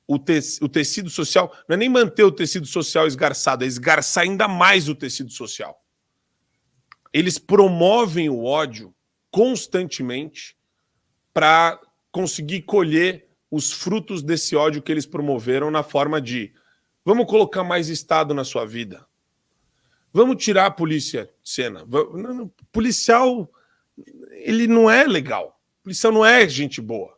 Speaker 8: o tecido social. Não é nem manter o tecido social esgarçado, é esgarçar ainda mais o tecido social. Eles promovem o ódio constantemente para conseguir colher os frutos desse ódio que eles promoveram na forma de: vamos colocar mais Estado na sua vida. Vamos tirar a polícia de cena. Policial, ele não é legal. Policial não é gente boa.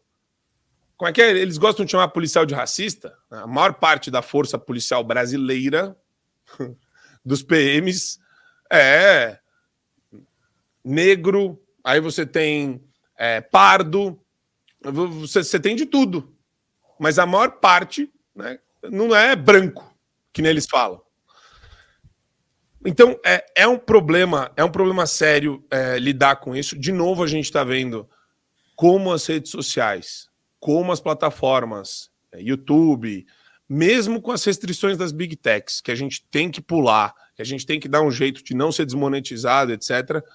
Speaker 8: Como é que é? Eles gostam de chamar policial de racista. A maior parte da força policial brasileira, dos PMs, é negro, aí você tem pardo, você tem de tudo. Mas a maior parte, né, não é branco, que nem eles falam. Então, é um problema sério lidar com isso. De novo, a gente está vendo como as redes sociais, como as plataformas, YouTube, mesmo com as restrições das Big Techs, que a gente tem que pular, que a gente tem que dar um jeito de não ser desmonetizado, etc.,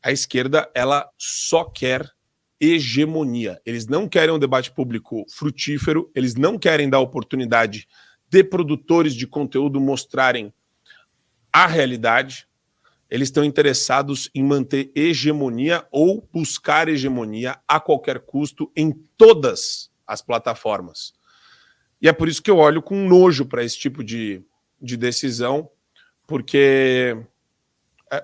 Speaker 8: a esquerda, ela só quer hegemonia. Eles não querem um debate público frutífero, eles não querem dar oportunidade de produtores de conteúdo mostrarem a realidade. Eles estão interessados em manter hegemonia ou buscar hegemonia a qualquer custo em todas as plataformas. E é por isso que eu olho com nojo para esse tipo de decisão, porque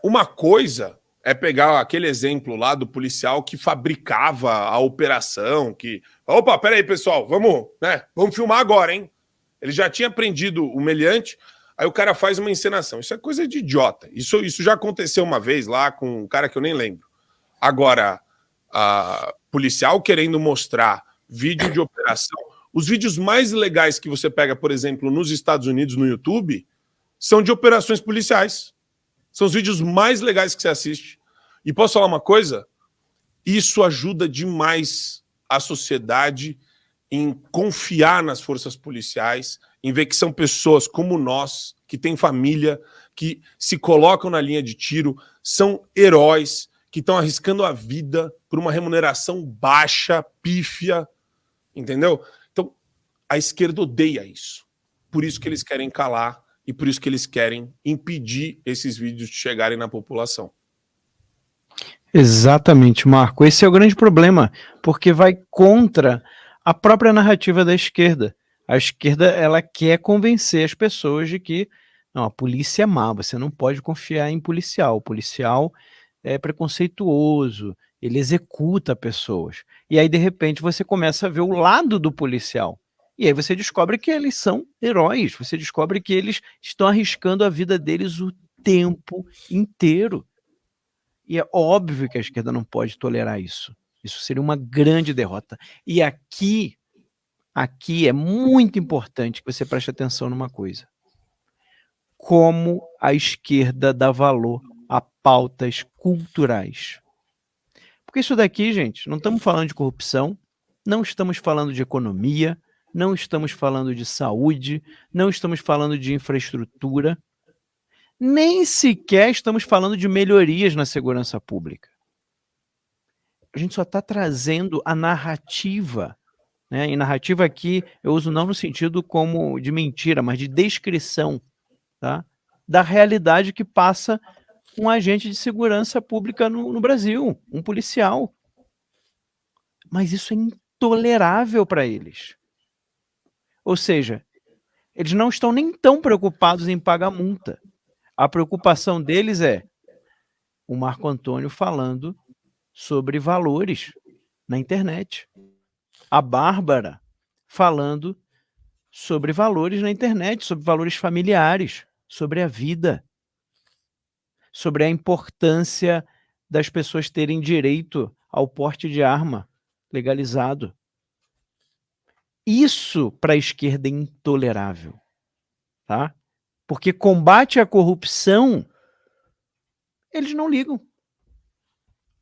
Speaker 8: uma coisa é pegar aquele exemplo lá do policial que fabricava a operação, que... Opa, peraí, pessoal, vamos filmar agora, hein? Ele já tinha prendido o meliante, aí o cara faz uma encenação. Isso é coisa de idiota. Isso já aconteceu uma vez lá com um cara que eu nem lembro. Agora, policial querendo mostrar vídeo de operação. Os vídeos mais legais que você pega, por exemplo, nos Estados Unidos, no YouTube, são de operações policiais. São os vídeos mais legais que você assiste. E posso falar uma coisa? Isso ajuda demais a sociedade em confiar nas forças policiais, em ver que são pessoas como nós, que têm família, que se colocam na linha de tiro, são heróis, que estão arriscando a vida por uma remuneração baixa, pífia, entendeu? Então, a esquerda odeia isso. Por isso que eles querem calar e por isso que eles querem impedir esses vídeos de chegarem na população.
Speaker 6: Exatamente, Marco. Esse é o grande problema, porque vai contra a própria narrativa da esquerda. A esquerda, ela quer convencer as pessoas de que não, a polícia é má, você não pode confiar em policial. O policial é preconceituoso, ele executa pessoas. E aí, de repente, você começa a ver o lado do policial. E aí você descobre que eles são heróis, você descobre que eles estão arriscando a vida deles o tempo inteiro. E é óbvio que a esquerda não pode tolerar isso. Isso seria uma grande derrota. E aqui é muito importante que você preste atenção numa coisa. Como a esquerda dá valor a pautas culturais. Porque isso daqui, gente, não estamos falando de corrupção, não estamos falando de economia, não estamos falando de saúde, não estamos falando de infraestrutura, nem sequer estamos falando de melhorias na segurança pública. A gente só está trazendo a narrativa, né? E narrativa aqui eu uso não no sentido como de mentira, mas de descrição, tá? da realidade que passa um agente de segurança pública no Brasil, um policial. Mas isso é intolerável para eles. Ou seja, eles não estão nem tão preocupados em pagar multa. A preocupação deles é o Marco Antônio falando sobre valores na internet. A Bárbara falando sobre valores na internet, sobre valores familiares, sobre a vida, sobre a importância das pessoas terem direito ao porte de arma legalizado. Isso para a esquerda é intolerável, tá? Porque combate à corrupção, eles não ligam.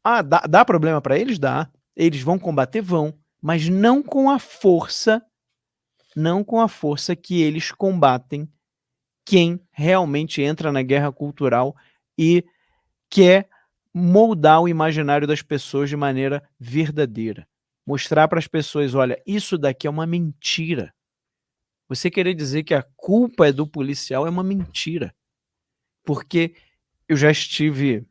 Speaker 6: Ah, dá problema para eles? Dá. Eles vão combater? Vão. Mas não com a força que eles combatem quem realmente entra na guerra cultural e quer moldar o imaginário das pessoas de maneira verdadeira. Mostrar para as pessoas, olha, isso daqui é uma mentira. Você querer dizer que a culpa é do policial é uma mentira. Porque eu já estive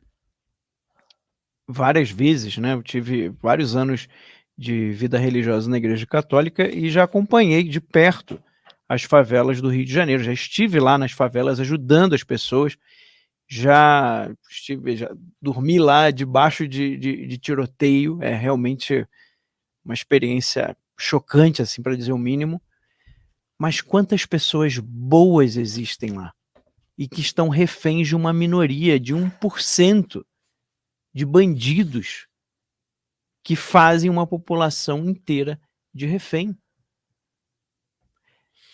Speaker 6: várias vezes, né? Eu tive vários anos de vida religiosa na Igreja Católica e já acompanhei de perto as favelas do Rio de Janeiro. Já estive lá nas favelas ajudando as pessoas. Já dormi lá debaixo de tiroteio. É realmente uma experiência chocante, assim, para dizer o mínimo. Mas quantas pessoas boas existem lá e que estão reféns de uma minoria, de 1% de bandidos que fazem uma população inteira de refém.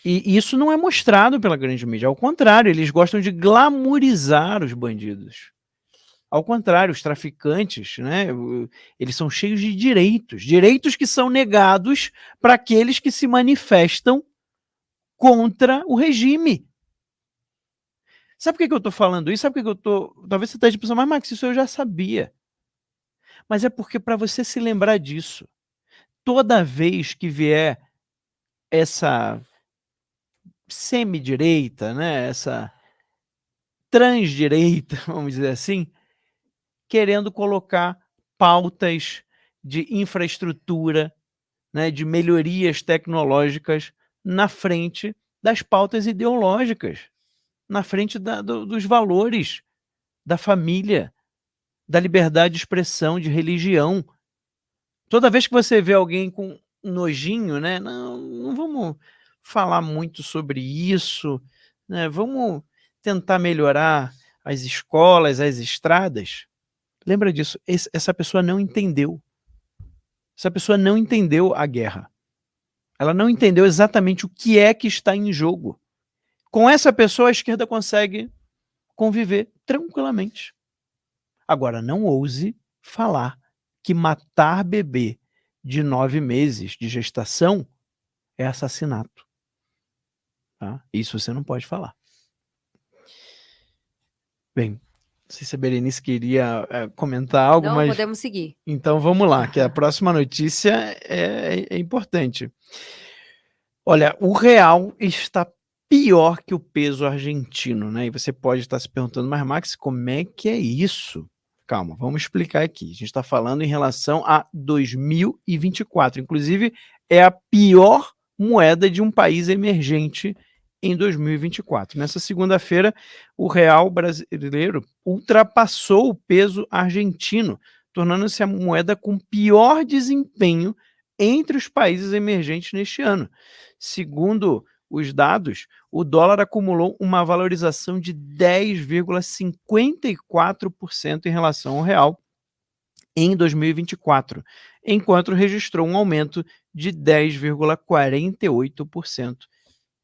Speaker 6: E isso não é mostrado pela grande mídia. Ao contrário, eles gostam de glamorizar os bandidos. Ao contrário, os traficantes, né, eles são cheios de direitos que são negados para aqueles que se manifestam contra o regime. Sabe por que eu estou falando isso? Sabe por que eu estou... Talvez você esteja pensando, mas Max, isso eu já sabia. Mas é porque para você se lembrar disso, toda vez que vier essa semi-direita, né, essa transdireita, vamos dizer assim, querendo colocar pautas de infraestrutura, né, de melhorias tecnológicas na frente das pautas ideológicas, na frente dos valores da família, da liberdade de expressão, de religião. Toda vez que você vê alguém com nojinho, né, não vamos falar muito sobre isso, né, vamos tentar melhorar as escolas, as estradas. Lembra disso, essa pessoa não entendeu. Essa pessoa não entendeu a guerra. Ela não entendeu exatamente o que é que está em jogo. Com essa pessoa, a esquerda consegue conviver tranquilamente. Agora, não ouse falar que matar bebê de 9 meses de gestação é assassinato. Tá? Isso você não pode falar. Bem, não sei se a Berenice queria comentar algo,
Speaker 7: Não,
Speaker 6: mas...
Speaker 7: podemos seguir.
Speaker 6: Então vamos lá, que a próxima notícia é importante. Olha, o real está pior que o peso argentino, né? E você pode estar se perguntando, mas Max, como é que é isso? Calma, vamos explicar aqui. A gente está falando em relação a 2024. Inclusive, é a pior moeda de um país emergente em 2024. Nessa segunda-feira, o real brasileiro ultrapassou o peso argentino, tornando-se a moeda com pior desempenho entre os países emergentes neste ano. Segundo os dados, o dólar acumulou uma valorização de 10,54% em relação ao real em 2024, enquanto registrou um aumento de 10,48%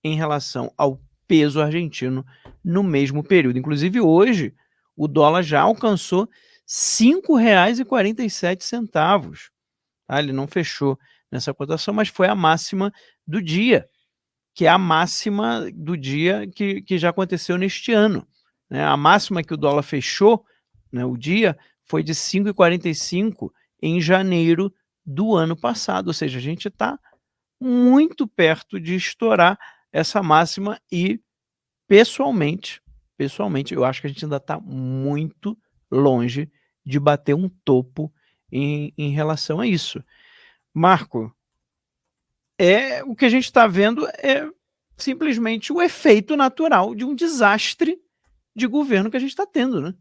Speaker 6: em relação ao peso argentino no mesmo período. Inclusive, hoje, o dólar já alcançou R$ 5,47. Ele não fechou nessa cotação, mas foi a máxima do dia, que é a máxima do dia que já aconteceu neste ano. Né? A máxima que o dólar fechou, né, o dia, foi de 5,45 em janeiro do ano passado. Ou seja, a gente está muito perto de estourar essa máxima e, pessoalmente, pessoalmente, eu acho que a gente ainda está muito longe de bater um topo em relação a isso. Marco, o que a gente está vendo é simplesmente o efeito natural de um desastre de governo que a gente está tendo, né?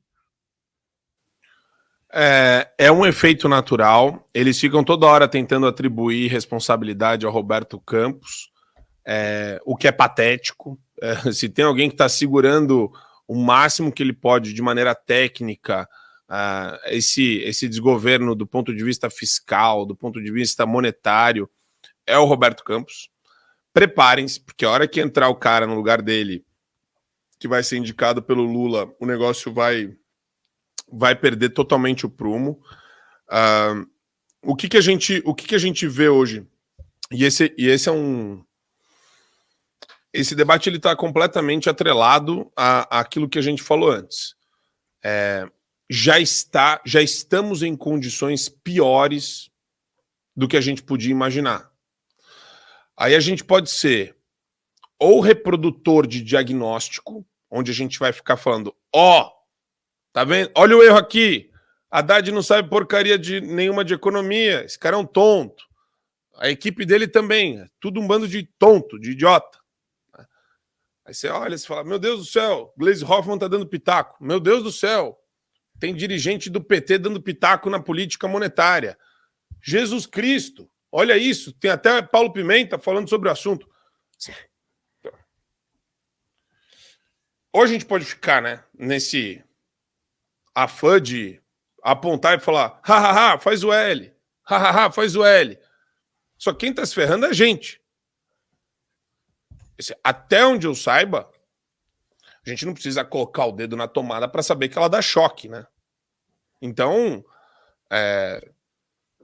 Speaker 8: É um efeito natural. Eles ficam toda hora tentando atribuir responsabilidade ao Roberto Campos, o que é patético. Se tem alguém que está segurando o máximo que ele pode de maneira técnica esse desgoverno do ponto de vista fiscal, do ponto de vista monetário, é o Roberto Campos. Preparem-se, porque a hora que entrar o cara no lugar dele, que vai ser indicado pelo Lula, o negócio vai perder totalmente o prumo. O que a gente vê hoje? E esse é um... Esse debate ele está completamente atrelado àquilo que a gente falou antes. Já estamos em condições piores do que a gente podia imaginar. Aí a gente pode ser ou reprodutor de diagnóstico, onde a gente vai ficar falando, tá vendo? Olha o erro aqui. Haddad não sabe porcaria nenhuma de economia. Esse cara é um tonto. A equipe dele também. Tudo um bando de tonto, de idiota. Aí você olha e fala, meu Deus do céu, Gleisi Hoffmann tá dando pitaco. Meu Deus do céu, tem dirigente do PT dando pitaco na política monetária. Jesus Cristo, olha isso. Tem até Paulo Pimenta falando sobre o assunto. Ou a gente pode ficar, né, nesse afã de apontar e falar, hahaha, faz o L, hahaha, faz o L. Só quem tá se ferrando é a gente. Até onde eu saiba, a gente não precisa colocar o dedo na tomada para saber que ela dá choque, né? Então,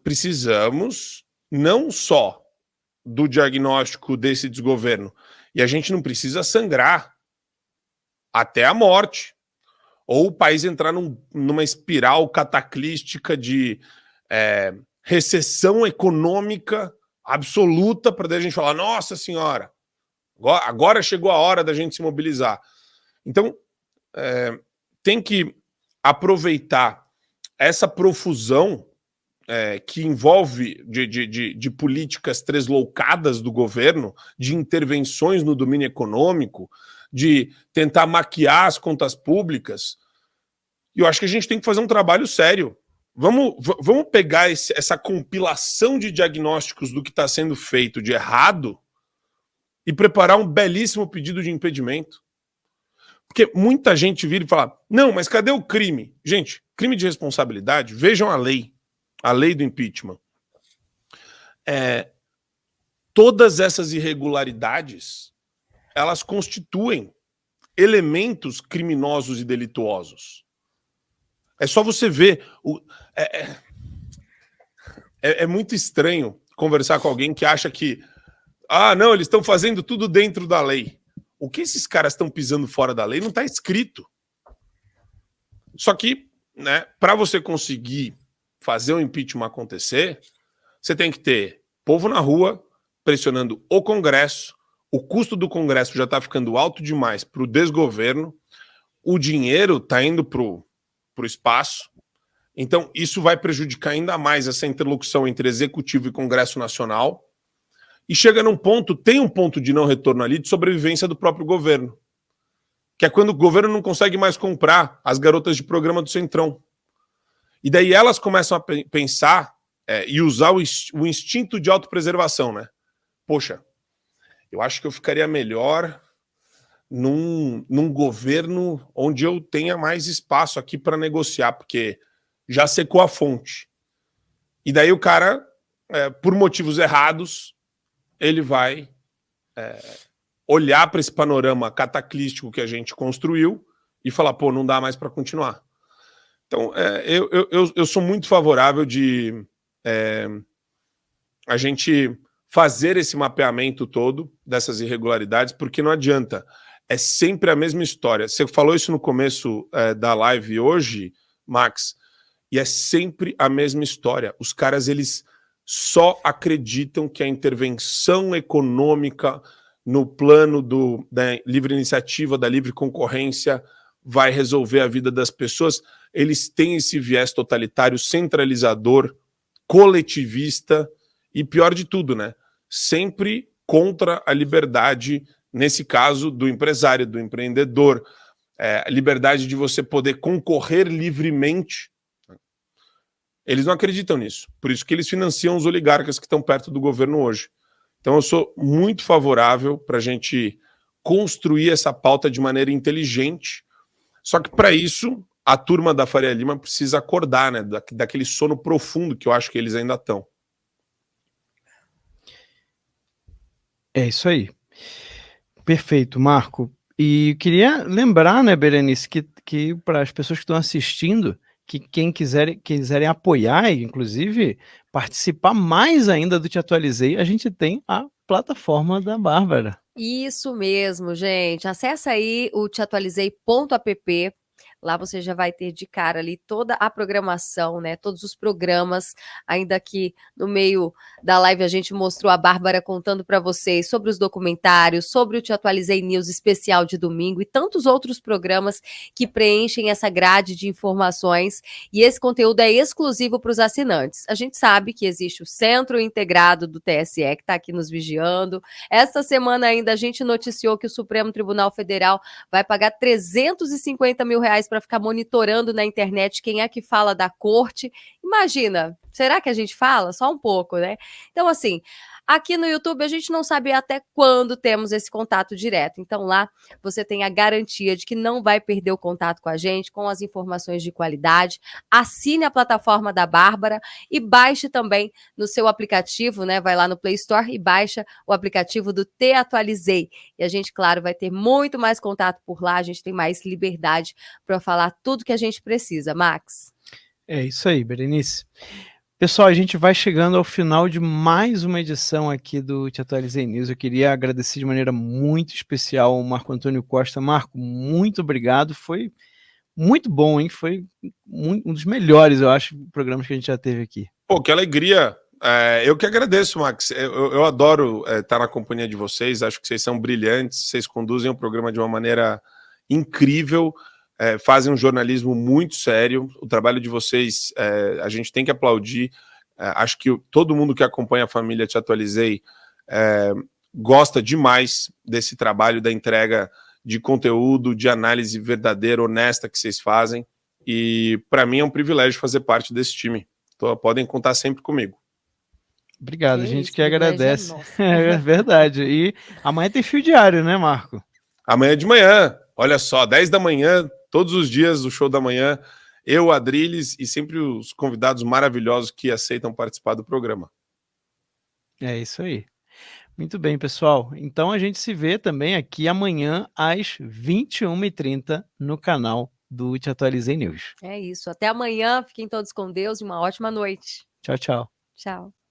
Speaker 8: precisamos não só do diagnóstico desse desgoverno, e a gente não precisa sangrar até a morte, ou o país entrar numa espiral cataclística de recessão econômica absoluta, para daí a gente falar, nossa senhora, agora chegou a hora da gente se mobilizar. Então, tem que aproveitar essa profusão que envolve de políticas tresloucadas do governo, de intervenções no domínio econômico, de tentar maquiar as contas públicas. E eu acho que a gente tem que fazer um trabalho sério. Vamos pegar essa compilação de diagnósticos do que está sendo feito de errado e preparar um belíssimo pedido de impedimento. Porque muita gente vira e fala, não, mas cadê o crime? Gente, crime de responsabilidade, vejam a lei do impeachment. Todas essas irregularidades, elas constituem elementos criminosos e delituosos. É só você ver. É muito estranho conversar com alguém que acha que não, eles estão fazendo tudo dentro da lei. O que esses caras estão pisando fora da lei não está escrito. Só que, né, para você conseguir fazer o impeachment acontecer, você tem que ter povo na rua pressionando o Congresso. O custo do Congresso já está ficando alto demais para o desgoverno. O dinheiro está indo para o espaço. Então, isso vai prejudicar ainda mais essa interlocução entre Executivo e Congresso Nacional. E chega num ponto, tem um ponto de não retorno ali de sobrevivência do próprio governo. Que é quando o governo não consegue mais comprar as garotas de programa do Centrão. E daí elas começam a pensar e usar o instinto de autopreservação, né? Poxa, eu acho que eu ficaria melhor num governo onde eu tenha mais espaço aqui para negociar, porque já secou a fonte. E daí o cara, por motivos errados, ele vai olhar para esse panorama cataclístico que a gente construiu e falar, pô, não dá mais para continuar. Então, eu sou muito favorável de a gente fazer esse mapeamento todo dessas irregularidades, porque não adianta. É sempre a mesma história. Você falou isso no começo da live hoje, Max, e é sempre a mesma história. Os caras, eles só acreditam que a intervenção econômica no plano da livre iniciativa, da livre concorrência, vai resolver a vida das pessoas. Eles têm esse viés totalitário, centralizador, coletivista e, pior de tudo, né? Sempre contra a liberdade, nesse caso, do empresário, do empreendedor, a liberdade de você poder concorrer livremente. Eles não acreditam nisso. Por isso que eles financiam os oligarcas que estão perto do governo hoje. Então eu sou muito favorável para a gente construir essa pauta de maneira inteligente. Só que para isso, a turma da Faria Lima precisa acordar, né? Daquele sono profundo que eu acho que eles ainda estão.
Speaker 6: É isso aí. Perfeito, Marco. E queria lembrar, né, Berenice, que para as pessoas que estão assistindo, que quem quiserem apoiar e, inclusive, participar mais ainda do Te Atualizei, a gente tem a plataforma da Bárbara.
Speaker 7: Isso mesmo, gente. Acessa aí o teatualizei.app. Lá você já vai ter de cara ali toda a programação, né? Todos os programas. Ainda que no meio da live a gente mostrou a Bárbara contando para vocês sobre os documentários, sobre o Te Atualizei News especial de domingo e tantos outros programas que preenchem essa grade de informações. E esse conteúdo é exclusivo para os assinantes. A gente sabe que existe o Centro Integrado do TSE, que está aqui nos vigiando. Esta semana ainda a gente noticiou que o Supremo Tribunal Federal vai pagar R$350 mil para ficar monitorando na internet quem é que fala da corte. Imagina, será que a gente fala? Só um pouco, né? Então, assim, aqui no YouTube a gente não sabe até quando temos esse contato direto. Então lá você tem a garantia de que não vai perder o contato com a gente, com as informações de qualidade. Assine a plataforma da Bárbara e baixe também no seu aplicativo, né? Vai lá no Play Store e baixa o aplicativo do Te Atualizei. E a gente, claro, vai ter muito mais contato por lá, a gente tem mais liberdade para falar tudo que a gente precisa. Max?
Speaker 6: É isso aí, Berenice. Pessoal, a gente vai chegando ao final de mais uma edição aqui do Te Atualizei News. Eu queria agradecer de maneira muito especial ao Marco Antônio Costa. Marco, muito obrigado. Foi muito bom, hein? Foi um dos melhores, eu acho, programas que a gente já teve aqui.
Speaker 8: Pô, que alegria. Eu que agradeço, Max. Eu adoro estar na companhia de vocês. Acho que vocês são brilhantes. Vocês conduzem o programa de uma maneira incrível. Fazem um jornalismo muito sério. O trabalho de vocês, a gente tem que aplaudir. Acho que todo mundo que acompanha a família Te Atualizei gosta demais desse trabalho, da entrega de conteúdo, de análise verdadeira, honesta que vocês fazem. E para mim é um privilégio fazer parte desse time. Então, podem contar sempre comigo.
Speaker 6: Obrigado, a gente que agradece. É verdade. E amanhã tem Fio Diário, né, Marco?
Speaker 8: Amanhã de manhã. Olha só, 10 da manhã, todos os dias do show da manhã, eu, Adriles e sempre os convidados maravilhosos que aceitam participar do programa.
Speaker 6: É isso aí. Muito bem, pessoal. Então a gente se vê também aqui amanhã às 21h30 no canal do Te Atualizei News.
Speaker 7: É isso. Até amanhã. Fiquem todos com Deus e uma ótima noite.
Speaker 6: Tchau, tchau.
Speaker 7: Tchau.